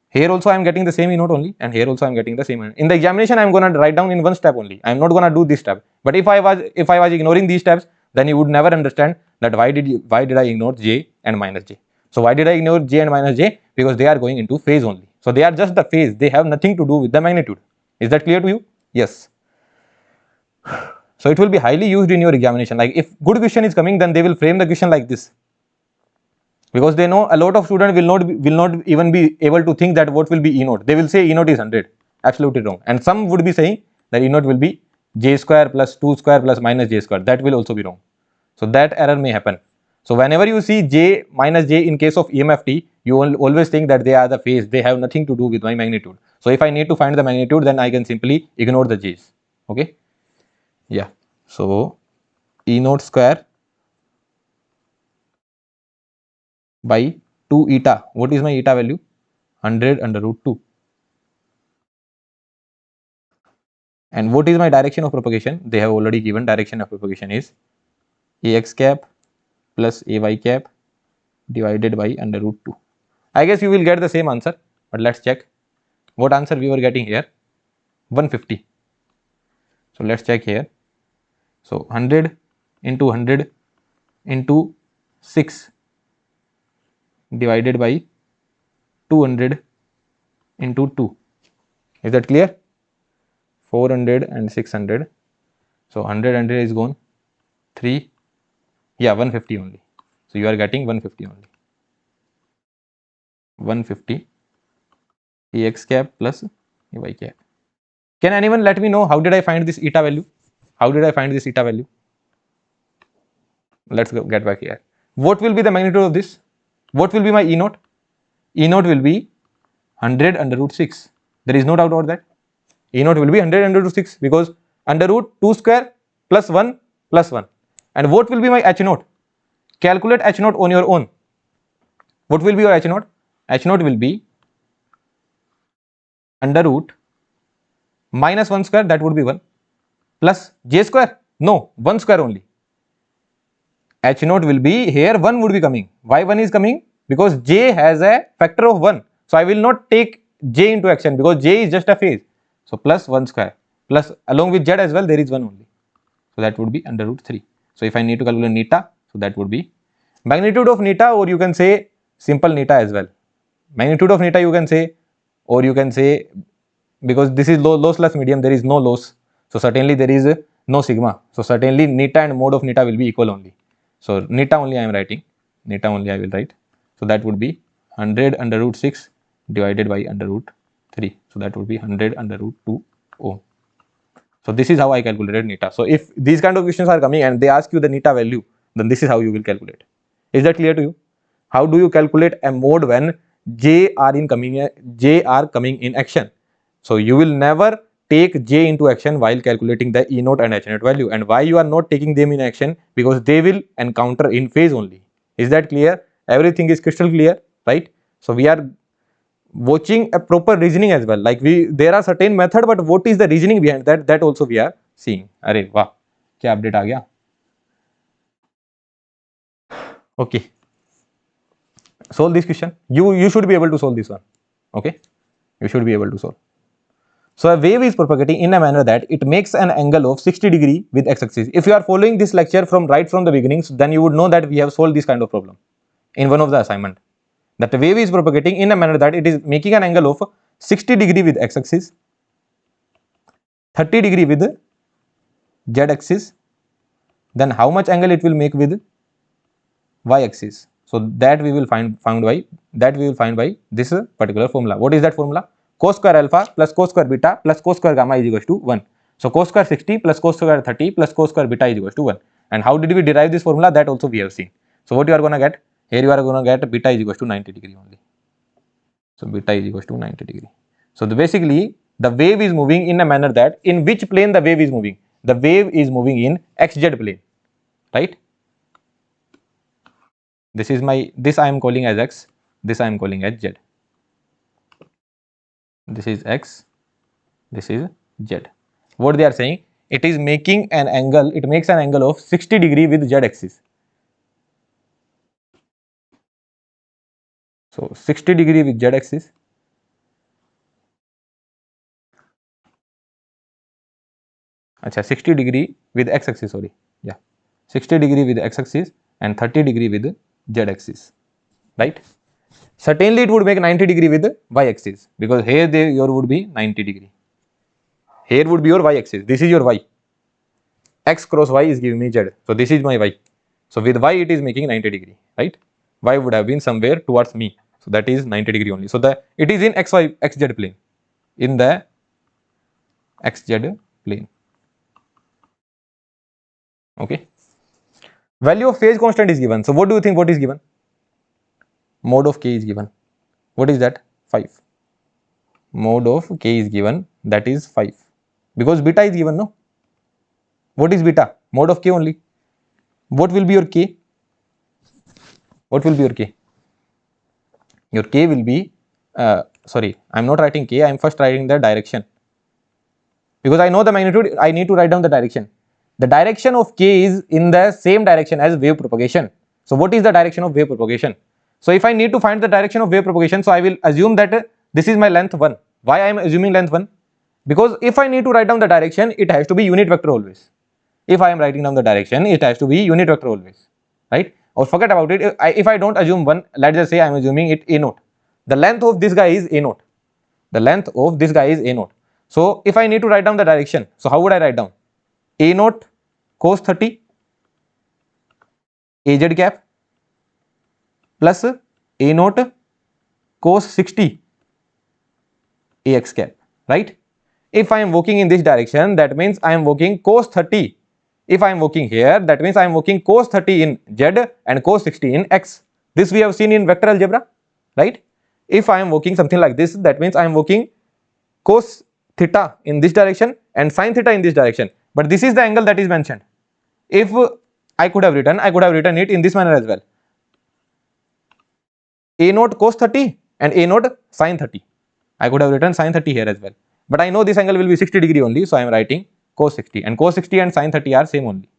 Here also I am getting the same E naught only, and here also I am getting the same. In the examination, I am going to write down in one step only. I am not going to do this step. But if I was ignoring these steps, then you would never understand that why did I ignore j and minus j. So why did I ignore j and minus j? Because they are going into phase only. So they are just the phase. They have nothing to do with the magnitude. Is that clear to you? Yes. So it will be highly used in your examination. Like if good question is coming, then they will frame the question like this. Because they know a lot of students will not even be able to think that what will be E naught. They will say E naught is 100. Absolutely wrong. And some would be saying that E naught will be j square plus 2 square plus minus j square. That will also be wrong. So that error may happen. So whenever you see j minus j in case of EMFT, you will always think that they are the phase. They have nothing to do with my magnitude. So if I need to find the magnitude, then I can simply ignore the j's. Okay. Yeah. So E naught square by 2 eta. What is my eta value? 100 under root 2. And what is my direction of propagation? They have already given direction of propagation is ax cap plus ay cap divided by under root 2. I guess you will get the same answer, but let's check. What answer we were getting here? 150. So let's check here. So 100 into 100 into 6 divided by 200 into 2. Is that clear? 400 and 600. So 100 is gone. 3. Yeah, 150 only. So you are getting 150 only. 150 ax cap plus ay cap. Can anyone let me know how did I find this eta value? How did I find this eta value? Let's get back here. What will be the magnitude of this? What will be my E naught? E naught will be 100 under root 6. There is no doubt about that. E naught will be 100 under root 6 because under root 2 square plus 1 plus 1. And what will be my h naught? Calculate h naught on your own. What will be your h naught? H naught will be under root minus 1 square, that would be 1, plus j square, no, 1 square only. H naught will be, here 1 would be coming. Why 1 is coming? Because j has a factor of 1. So I will not take j into action because j is just a phase. So plus 1 square, plus along with z as well there is 1 only. So that would be under root 3. So if I need to calculate neta, so that would be magnitude of neta, or you can say simple neta as well. Magnitude of neta you can say, or you can say, because this is lossless medium, there is no loss. So certainly there is no sigma. So certainly neta and mode of neta will be equal only. So neta only I am writing, neta only I will write. So that would be 100 under root 6 divided by under root 3. So that would be 100 under root 2 ohm. So this is how I calculated neta. So if these kind of questions are coming and they ask you the neta value, then this is how you will calculate. Is that clear to you? How do you calculate a mode when j are coming in action? So you will never take j into action while calculating the E naught and H naught value. And why you are not taking them in action? Because they will encounter in phase only. Is that clear? Everything is crystal clear, right? So we are watching a proper reasoning as well. Like there are certain method, but what is the reasoning behind that? That also we are seeing. अरे वाह, क्या update आ गया? Okay. Solve this question. You should be able to solve this one. Okay, you should be able to solve. So a wave is propagating in a manner that it makes an angle of 60 degree with x-axis. If you are following this lecture from the beginning, then you would know that we have solved this kind of problem in one of the assignment. That the wave is propagating in a manner that it is making an angle of 60 degree with x-axis, 30 degree with z-axis. Then how much angle it will make with y-axis? So that we will find by this particular formula. What is that formula? Cos square alpha plus cos square beta plus cos square gamma is equals to 1. So cos square 60 plus cos square 30 plus cos square beta is equals to 1. And how did we derive this formula? That also we have seen. So what you are going to get? Here you are going to get beta is equals to 90 degree only. So beta is equals to 90 degree. So basically the wave is moving in a manner that, in which plane the wave is moving? The wave is moving in xz plane, right? This I am calling as x, this I am calling as z. This is x, this is z. What they are saying? It is making an angle, it makes an angle of 60 degree with z axis. So 60 degree with z axis. Acha, 60 degree with x axis, sorry. Yeah, 60 degree with x axis and 30 degree with z axis, right? Certainly it would make 90 degree with y axis, because here your would be 90 degree. Here would be your y axis. This is your y. X cross y is giving me z. So this is my y. So with y it is making 90 degree, right? Y would have been somewhere towards me. So that is 90 degree only. So it is in xz plane. In the xz plane. Okay. Value of phase constant is given. So what do you think? What is given? Mode of k is given. What is that? 5. Mode of k is given, that is 5. Because beta is given, no? What is beta? Mode of k only. What will be your k? What will be your k? Your k will be, sorry, I am not writing k, I am first writing the direction. Because I know the magnitude, I need to write down the direction. The direction of k is in the same direction as wave propagation. So what is the direction of wave propagation? So if I need to find the direction of wave propagation, so I will assume that this is my length 1. Why I am assuming length 1? Because if I need to write down the direction, it has to be unit vector always. If I am writing down the direction, it has to be unit vector always, right? Or forget about it. If I don't assume 1, let's just say I am assuming it a naught. The length of this guy is a naught. The length of this guy is a naught. So if I need to write down the direction, so how would I write down? A naught cos 30 az cap plus a naught cos 60 ax cap, right? If I am working in this direction, that means I am working cos 30. If I am working here, that means I am working cos 30 in z and cos 60 in x. This we have seen in vector algebra, right? If I am working something like this, that means I am working cos theta in this direction and sine theta in this direction, but this is the angle that is mentioned. If I could have written it in this manner as well. A naught cos 30 and A naught sin 30. I could have written sin 30 here as well. But I know this angle will be 60 degree only, so I am writing cos 60, and cos 60 and sin 30 are same only.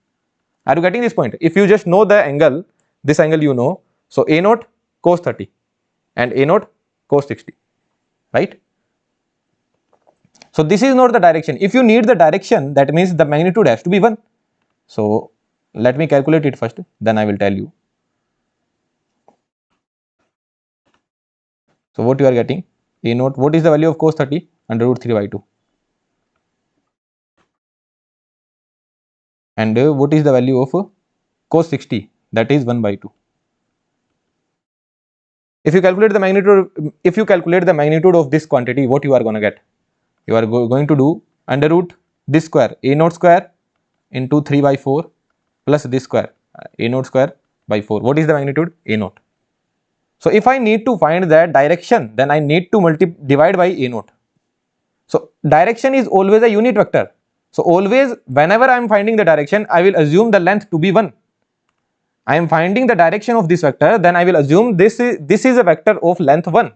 Are you getting this point? If you just know the angle, this angle you know, so A naught cos 30 and A naught cos 60, right? So this is not the direction. If you need the direction, that means the magnitude has to be 1. So let me calculate it first, then I will tell you. So what you are getting? A naught, what is the value of cos 30? Under root 3 by 2. And what is the value of cos 60? That is 1 by 2. If you calculate the magnitude of this quantity, what you are going to get? You are going to do under root this square, A naught square into 3 by 4 plus this square, A naught square by 4. What is the magnitude? A naught. So if I need to find that direction, then I need to divide by A naught. So direction is always a unit vector. So always, whenever I am finding the direction, I will assume the length to be 1. I am finding the direction of this vector, then I will assume this is a vector of length 1.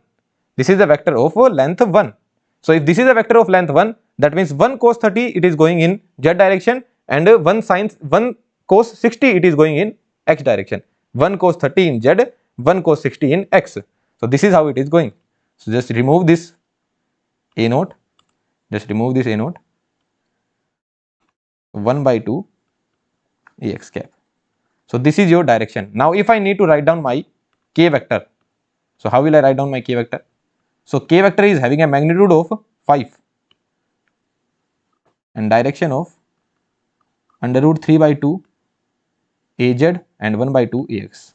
This is a vector of length 1. So if this is a vector of length 1, that means 1 cos 30 it is going in z direction, and 1 cos 60 it is going in x direction. 1 cos 30 in z, 1 cos 60 in x. So this is how it is going. So just remove this A naught, just remove this A naught, 1 by 2 Ax cap. So this is your direction. Now if I need to write down my k vector, so how will I write down my k vector? So k vector is having a magnitude of 5 and direction of under root 3 by 2 Az and 1 by 2 Ax.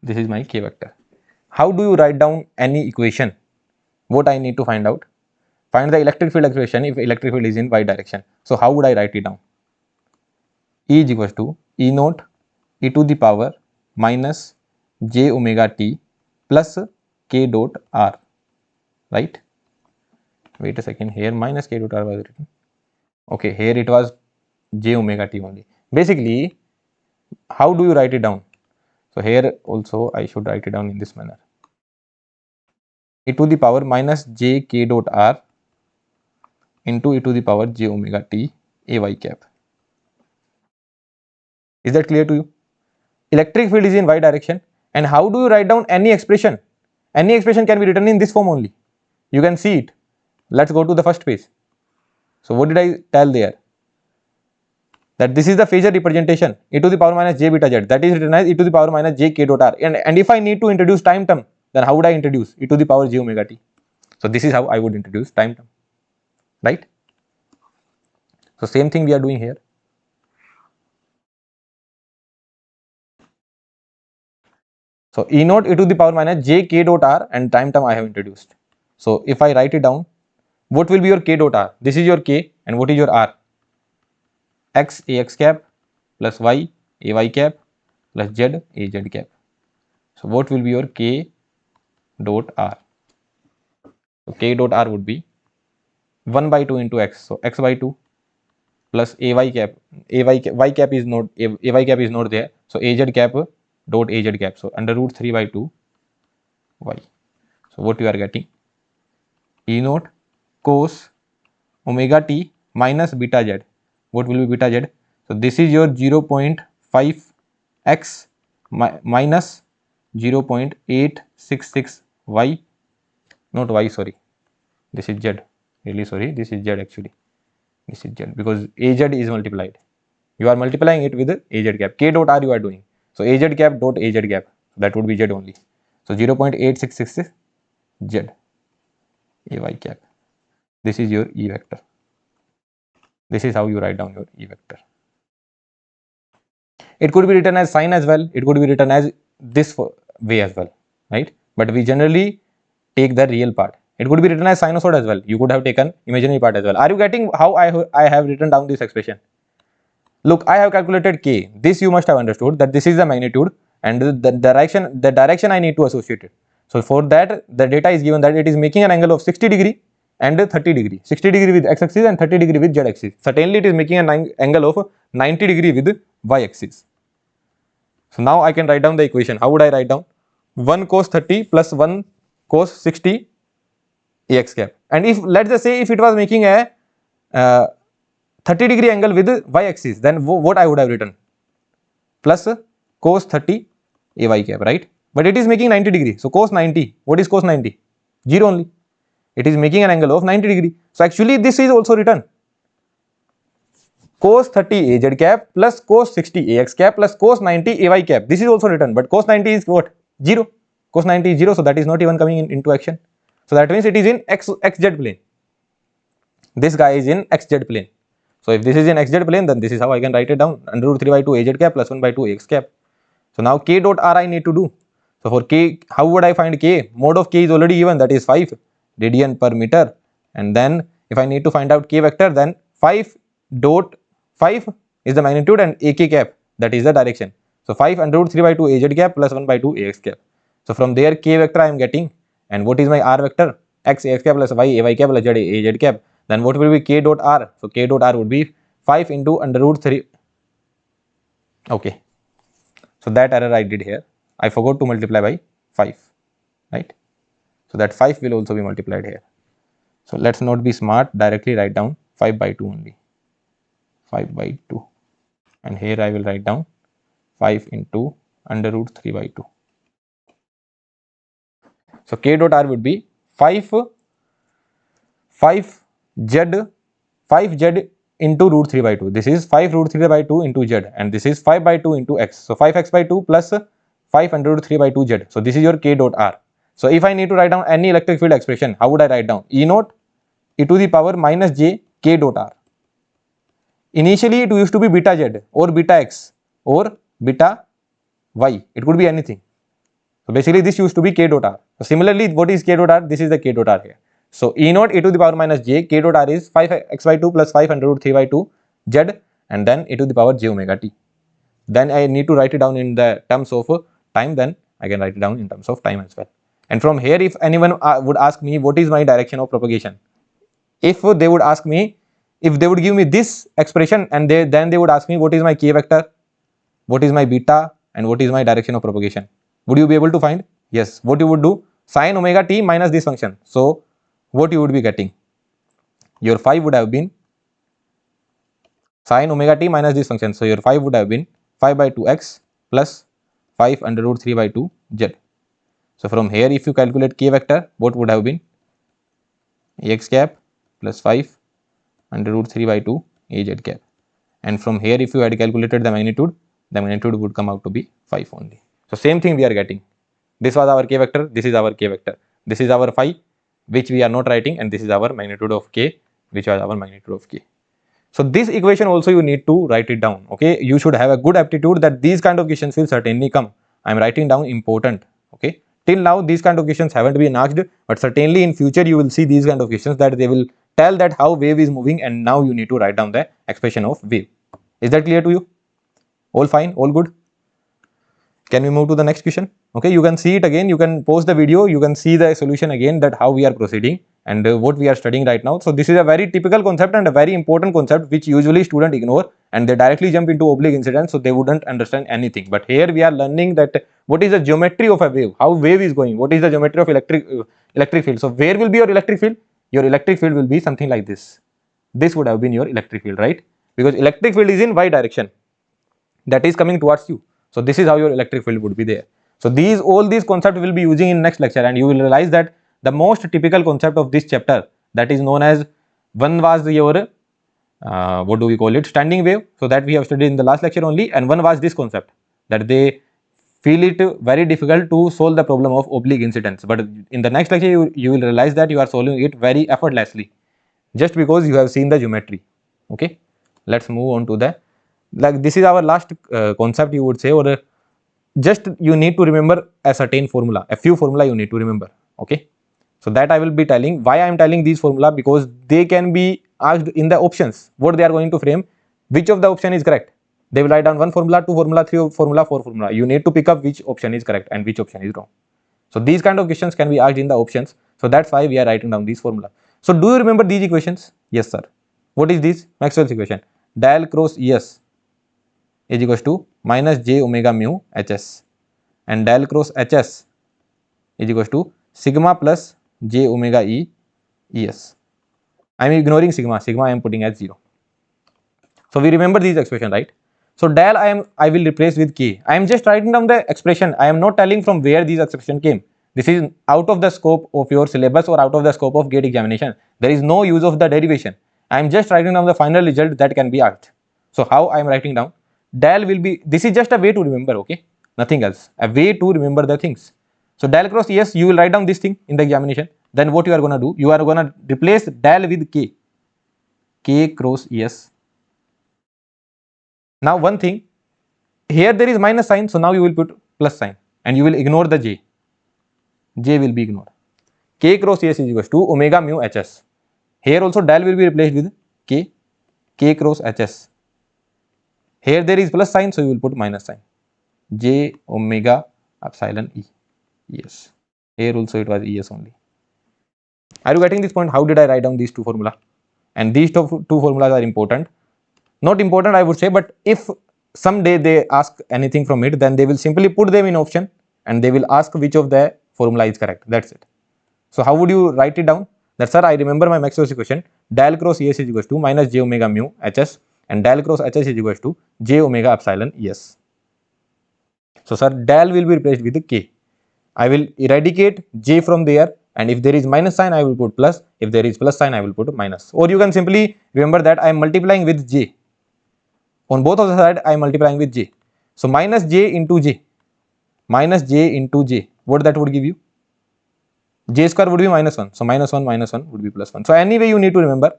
This is my k vector. How do you write down any equation? What I need to find out? Find the electric field expression if electric field is in y direction. So how would I write it down? E is equals to E naught e to the power minus j omega t plus k dot r, right? Wait a second, here minus k dot r was written. Okay, here it was j omega t only. Basically, how do you write it down? So here also I should write it down in this manner. E to the power minus j k dot r into e to the power j omega t ay cap. Is that clear to you? Electric field is in y direction, and how do you write down any expression? Any expression can be written in this form only. You can see it. Let's go to the first page. So what did I tell there? That this is the phasor representation, e to the power minus j beta z, that is written as e to the power minus j k dot r. And if I need to introduce time term, then how would I introduce? E to the power j omega t. So this is how I would introduce time term, right? So same thing we are doing here. So E naught e to the power minus j k dot r and time term I have introduced. So if I write it down, what will be your k dot r? This is your k, and what is your r? X ax cap plus y ay cap plus z az cap. So what will be your k dot r? So k dot r would be 1 by 2 into x. So x by 2 plus ay cap. Y cap is not ay cap is not there. So az cap dot az cap. So under root 3 by 2 y. So what you are getting? E naught cos omega t minus beta z. What will be beta z? So this is your 0.5 x minus 0.866 y, not y, sorry, this is z, really sorry, this is z actually, this is z, because az is multiplied, you are multiplying it with az cap. K dot r you are doing, so az cap dot az cap, that would be z only. So 0.8666 z ay cap. This is your E vector. This is how you write down your E vector. It could be written as sine as well. It could be written as this way as well, right? But we generally take the real part. It could be written as sinusoid as well. You could have taken imaginary part as well. Are you getting how I have written down this expression? Look, I have calculated k. This you must have understood that this is the magnitude and the direction I need to associate it. So for that, the data is given that it is making an angle of 60 degree and 30 degree, 60 degree with x axis and 30 degree with z axis. Certainly it is making an angle of 90 degree with y axis. So now I can write down the equation. How would I write down? 1 cos 30 plus 1 cos 60 ax cap. And if, let's just say, if it was making a 30 degree angle with y axis, then what I would have written? Plus cos 30 ay cap, right? But it is making 90 degree. So cos 90, what is cos 90? 0 only. It is making an angle of 90 degree. So actually this is also written cos 30 az cap plus cos 60 ax cap plus cos 90 ay cap. This is also written, but cos 90 is what? 0. Cos 90 is 0, so that is not even coming into action. So that means it is in xz plane. This guy is in xz plane. So if this is in xz plane, then this is how I can write it down, under root 3 by 2 az cap plus 1 by 2 ax cap. So now k dot r I need to do. So for k, how would I find k? Mode of k is already given, that is 5 radian per meter. And then if I need to find out k vector, then 5 dot 5 is the magnitude and ak cap, that is the direction. So 5 under root 3 by 2 az cap plus 1 by 2 ax cap. So from there k vector I am getting, and what is my r vector? X ax cap plus y ay cap plus z az cap. Then what will be k dot r? So k dot r would be 5 into under root 3. Okay. So that error I did here. I forgot to multiply by 5, right? So that 5 will also be multiplied here. So let's not be smart, directly write down 5 by 2 only. 5 by 2. And here I will write down 5 into under root 3 by 2. So k dot r would be 5z into root 3 by 2. This is 5 root 3 by 2 into z, and this is 5 by 2 into x. So 5x by 2 plus 5 under root 3 by 2 z. So this is your k dot r. So if I need to write down any electric field expression, how would I write down? E naught e to the power minus j k dot r. Initially it used to be beta z or beta x or beta y. It could be anything. So basically this used to be k dot r. So similarly, what is k dot r? This is the k dot r here. So E naught e to the power minus j, k dot r is 5x by 2 plus 5 under root 3 by 2 z, and then e to the power j omega t. Then I need to write it down in the terms of time, then I can write it down in terms of time as well. And from here, if anyone would ask me what is my direction of propagation, if they would ask me, if they would give me this expression, and then they would ask me what is my k vector, what is my beta, and what is my direction of propagation, would you be able to find? Yes. What you would do? Sin omega t minus this function. So what you would be getting? Your 5 would have been sin omega t minus this function. So your 5 would have been 5 by 2x plus 5 under root 3 by 2 z. So from here, if you calculate k vector, what would have been? Ax cap plus 5 under root 3 by 2 az cap. And from here, if you had calculated the magnitude would come out to be 5 only. So same thing we are getting. This was our k vector, this is our k vector. This is our phi, which we are not writing, and this is our magnitude of k, which was our magnitude of k. So this equation also you need to write it down. Okay, you should have a good aptitude that these kind of questions will certainly come. I am writing down important. Okay, till now these kind of questions haven't been asked, but certainly in future you will see these kind of questions that they will tell that how wave is moving, and now you need to write down the expression of wave. Is that clear to you? All fine, all good. Can we move to the next question? Okay, you can see it again, you can pause the video, you can see the solution again, that how we are proceeding and what we are studying right now. So this is a very typical concept and a very important concept which usually students ignore, and they directly jump into oblique incidence, so they wouldn't understand anything. But here we are learning that what is the geometry of a wave, how wave is going, what is the geometry of electric field. So where will be your electric field? Your electric field will be something like this. This would have been your electric field, right? Because electric field is in y direction, that is coming towards you. So this is how your electric field would be there. So all these concepts will be using in next lecture, and you will realize that the most typical concept of this chapter, that is known as, one was your what do we call it, standing wave. So that we have studied in the last lecture only, and one was this concept that they feel it very difficult to solve the problem of oblique incidence. But in the next lecture you will realize that you are solving it very effortlessly, just because you have seen the geometry. Okay, let's move on to the, like, this is our last concept, you would say, or just you need to remember a certain formula, a few formula you need to remember. Okay, so that I will be telling. Why I am telling these formula? Because they can be asked in the options, what they are going to frame, which of the option is correct. They will write down 1 formula, 2 formula, 3 formula, 4 formula. You need to pick up which option is correct and which option is wrong. So these kind of questions can be asked in the options. So that's why we are writing down these formula. So do you remember these equations? Yes, sir. What is this? Maxwell's equation. Del cross Es is equals to minus j omega mu Hs, and del cross Hs is equals to sigma plus j omega E Es. I am ignoring sigma. Sigma I am putting as 0. So we remember these expression, right? So del I will replace with k. I am just writing down the expression. I am not telling from where these expression came. This is out of the scope of your syllabus or out of the scope of GATE examination. There is no use of the derivation. I am just writing down the final result that can be asked. So how I am writing down? Del will be, this is just a way to remember, okay? Nothing else. A way to remember the things. So del cross yes, you will write down this thing in the examination. Then what you are going to do? You are going to replace del with k. K cross yes. Now one thing, here there is minus sign, so now you will put plus sign and you will ignore the j. J will be ignored. K cross S is equals to omega mu Hs. Here also del will be replaced with k. K cross Hs. Here there is plus sign, so you will put minus sign. J omega epsilon E. Yes. Here also it was Es only. Are you getting this point? How did I write down these two formula? And these two formulas are important. Not important, I would say, but if someday they ask anything from it, then they will simply put them in option and they will ask which of the formula is correct. That's it. So how would you write it down? That sir, I remember my Maxwell's equation. Del cross Es is equals to minus j omega mu Hs, and del cross Hs is equals to j omega epsilon Es. So sir, del will be replaced with k. I will eradicate j from there, and if there is minus sign, I will put plus. If there is plus sign, I will put minus. Or you can simply remember that I am multiplying with j. On both of the side, I am multiplying with j. So minus j into j. Minus j into j. What that would give you? J square would be minus 1. So minus 1 would be plus 1. So anyway, you need to remember.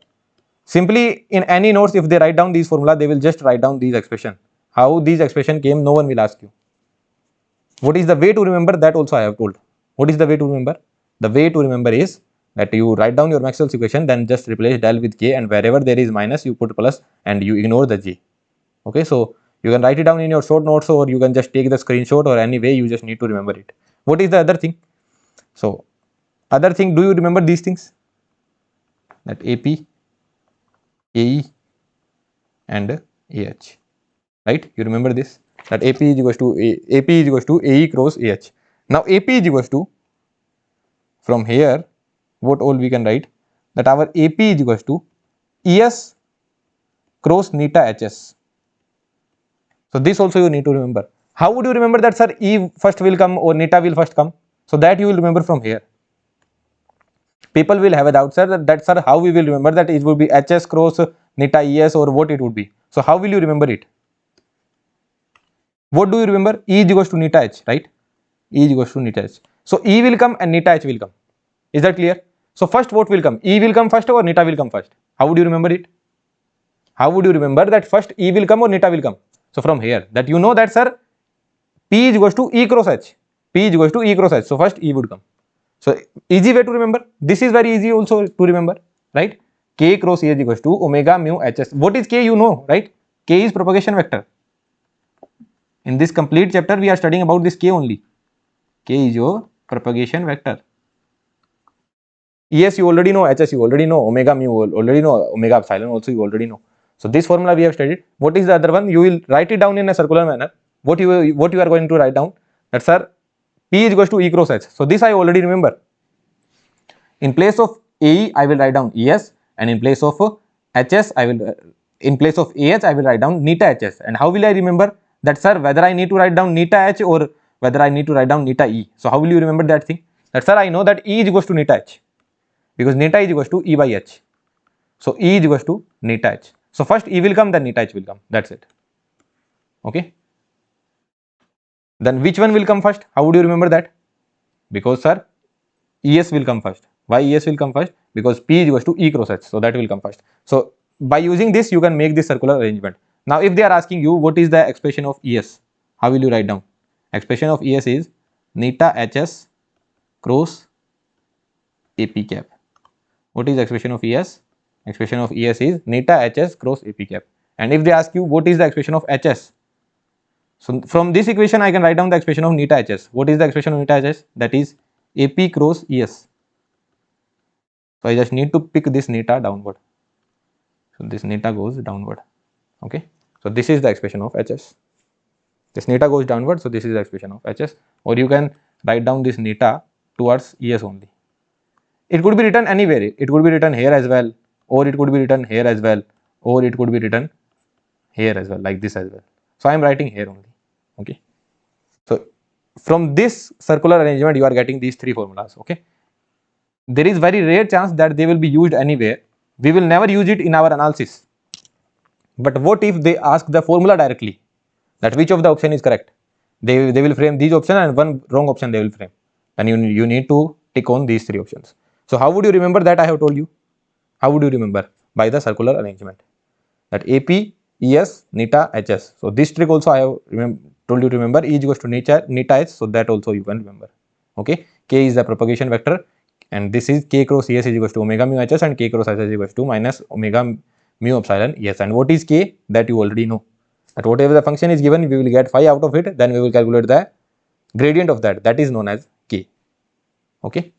Simply in any notes, if they write down these formula, they will just write down these expression. How these expression came, no one will ask you. What is the way to remember? That also I have told. What is the way to remember? The way to remember is that you write down your Maxwell's equation, then just replace del with k, and wherever there is minus, you put plus and you ignore the j. Okay, so you can write it down in your short notes, or you can just take the screenshot, or any way you just need to remember it. What is the other thing? So other thing, do you remember these things? That AP, AE and AH, right? You remember this? That AP is equals to AP is equals to AE cross AH. Now AP is equals to, from here, what all we can write? That our AP is equals to ES cross neta HS. So this also you need to remember. How would you remember that, sir? E first will come or neta will first come? So that you will remember from here. People will have a doubt, sir, that sir, how we will remember that it would be HS cross neta ES, or what it would be? So how will you remember it? What do you remember? E is equals to neta H, right? E is equals to neta H. So E will come and neta H will come. Is that clear? So first what will come? E will come first or neta will come first? How would you remember it? How would you remember that first E will come or neta will come? So from here, that you know that, sir, P is equals to E cross H. P is equals to E cross H. So first E would come. So easy way to remember. This is very easy also to remember, right? K cross E is equals to omega mu Hs. What is K? You know, right? K is propagation vector. In this complete chapter, we are studying about this K only. K is your propagation vector. Es you already know, Hs you already know, omega mu you already know, omega epsilon also you already know. So this formula we have studied. What is the other one? You will write it down in a circular manner. What you are going to write down? That, sir, P is equals to E cross H. So this I already remember. In place of AE, I will write down ES, and in place of HS, in place of AH, I will write down neta HS. And how will I remember that, sir, whether I need to write down neta H or whether I need to write down neta E? So how will you remember that thing? That, sir, I know that E is equals to neta H, because neta is equals to E by H. So E is equals to neta H. So first E will come, then neta H will come. That's it. Okay. Then which one will come first? How would you remember that? Because, sir, ES will come first. Why ES will come first? Because P is equals to E cross H. So that will come first. So by using this, you can make this circular arrangement. Now if they are asking you what is the expression of ES, how will you write down? Expression of ES is neta HS cross AP cap. What is the expression of ES? Expression of ES is neta HS cross AP cap. And if they ask you what is the expression of HS, so from this equation I can write down the expression of neta HS. What is the expression of neta HS? That is AP cross ES. So I just need to pick this neta downward. So this neta goes downward. Okay. So this is the expression of HS. This neta goes downward. So this is the expression of HS. Or you can write down this neta towards ES only. It could be written anywhere. It could be written here as well, or it could be written here as well, or it could be written here as well, like this as well. So I am writing here only. Okay. So from this circular arrangement, you are getting these three formulas. Okay. There is very rare chance that they will be used anywhere. We will never use it in our analysis. But what if they ask the formula directly, that which of the option is correct? They will frame these options and one wrong option they will frame. And you need to tick on these three options. So how would you remember that I have told you? How would you remember? By the circular arrangement. That AP, ES, neta, HS. So this trick also I have told you to remember. E is equals to neta H. So that also you can remember. Okay. K is the propagation vector, and this is K cross ES is equals to omega mu HS, and K cross HS is equals to minus omega mu epsilon ES. And what is K? That you already know. That whatever the function is given, we will get phi out of it. Then we will calculate the gradient of that. That is known as K. Okay.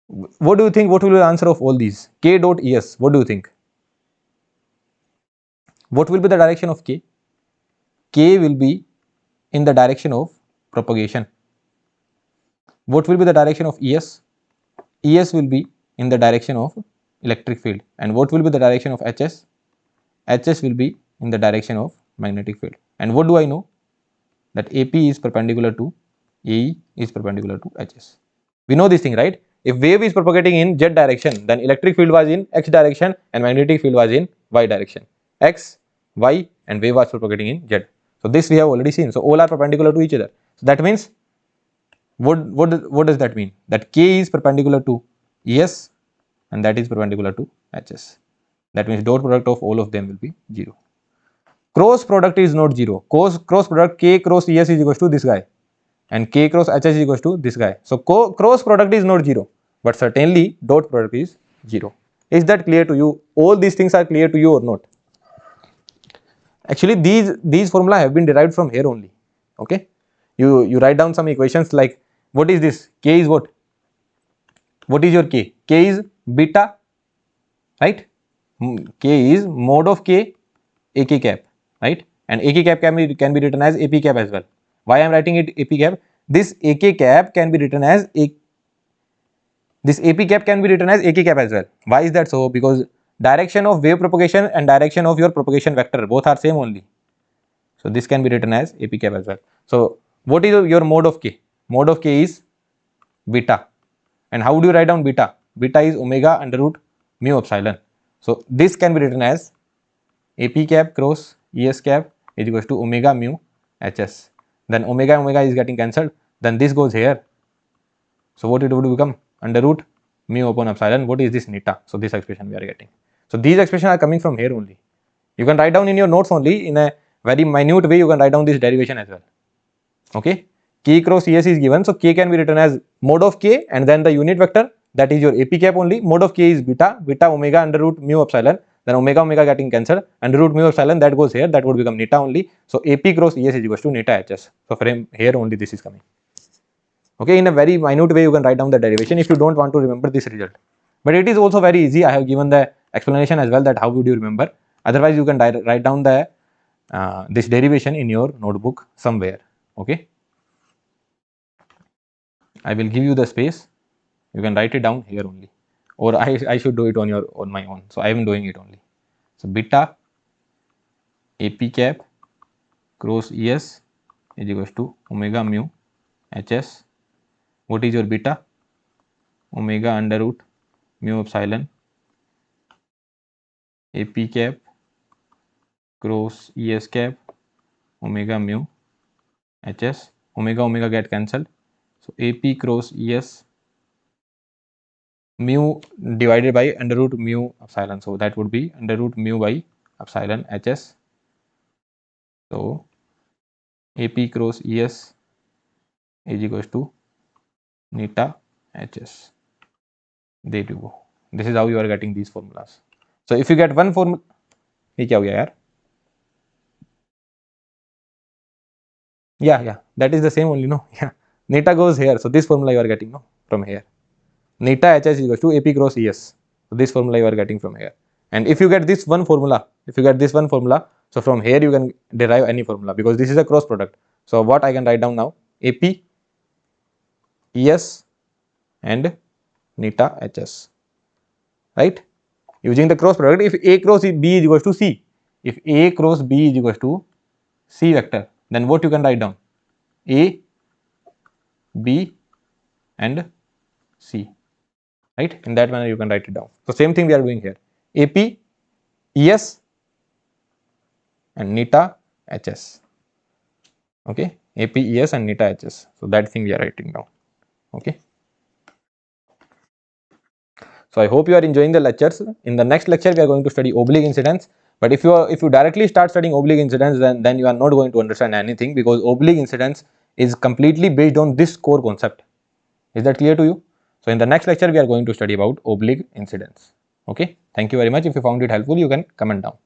What do you think? What will be the answer of all these? K dot ES. What do you think? What will be the direction of K? K will be in the direction of propagation. What will be the direction of ES? ES will be in the direction of electric field. And what will be the direction of HS? HS will be in the direction of magnetic field. And what do I know? That AP is perpendicular to AE is perpendicular to HS. We know this thing, right? If wave is propagating in Z direction, then electric field was in X direction and magnetic field was in Y direction. X, Y, and wave was propagating in Z. So this we have already seen. So all are perpendicular to each other. So that means what does that mean? That K is perpendicular to ES and that is perpendicular to HS. That means dot product of all of them will be 0. Cross product is not 0. Cross product K cross ES is equals to this guy, and K cross HS is equals to this guy. So cross product is not 0, but certainly dot product is 0. Is that clear to you? All these things are clear to you or not? Actually, these formula have been derived from here only. Okay, you write down some equations like, what is this? K is what? What is your K? K is beta, right? K is mod of K, AK cap, right? And AK cap can be written as AP cap as well. Why I am writing it AP cap? This AK cap can be written as this AP cap can be written as AK cap as well. Why is that so? Because direction of wave propagation and direction of your propagation vector both are same only. So this can be written as AP cap as well. So what is your mode of K? Mode of K is beta. And how do you write down beta? Beta is omega under root mu epsilon. So this can be written as AP cap cross ES cap is equals to omega mu HS. Then omega is getting cancelled. Then this goes here. So what it would become? Under root mu upon epsilon. What is this neta? So this expression we are getting. So these expressions are coming from here only. You can write down in your notes only in a very minute way. You can write down this derivation as well. Okay. K cross ES is given. So K can be written as mod of K and then the unit vector, that is your AP cap only. Mod of K is beta omega under root mu epsilon. Then omega getting cancelled. Under root mu epsilon that goes here. That would become neta only. So AP cross ES is equals to neta HS. So from here only this is coming. Okay, in a very minute way you can write down the derivation if you don't want to remember this result. But it is also very easy. I have given the explanation as well that how would you remember. Otherwise you can write down the this derivation in your notebook somewhere. Okay. I will give you the space. You can write it down here only, or I should do it on my own. So I am doing it only. So beta AP cap cross ES is equals to omega mu HS. What is your beta? Omega under root mu epsilon AP cap cross ES cap omega mu HS. Omega get cancelled. So AP cross ES mu divided by under root mu epsilon. So that would be under root mu by epsilon HS. So AP cross ES is equals to neta HS. There you go. This is how you are getting these formulas. So if you get one formula, ये क्या हो गया यार? Yeah, that is the same only, no? Yeah, Neta goes here. So this formula you are getting no from here. Neta HS is equals to AP cross ES. So this formula you are getting from here. And if you get this one formula, so from here you can derive any formula because this is a cross product. So what I can write down now? AP ES and Neta HS, right? Using the cross product, if A cross B is equals to C, if A cross B is equals to C vector, then what you can write down? A, B and C, right? In that manner you can write it down. So same thing we are doing here. AP, ES and Neta HS. Okay, AP, ES and Neta HS. So that thing we are writing down. Okay. So I hope you are enjoying the lectures. In the next lecture, we are going to study oblique incidence. But if you directly start studying oblique incidence, then you are not going to understand anything because oblique incidence is completely based on this core concept. Is that clear to you? So in the next lecture, we are going to study about oblique incidence. Okay. Thank you very much. If you found it helpful, you can comment down.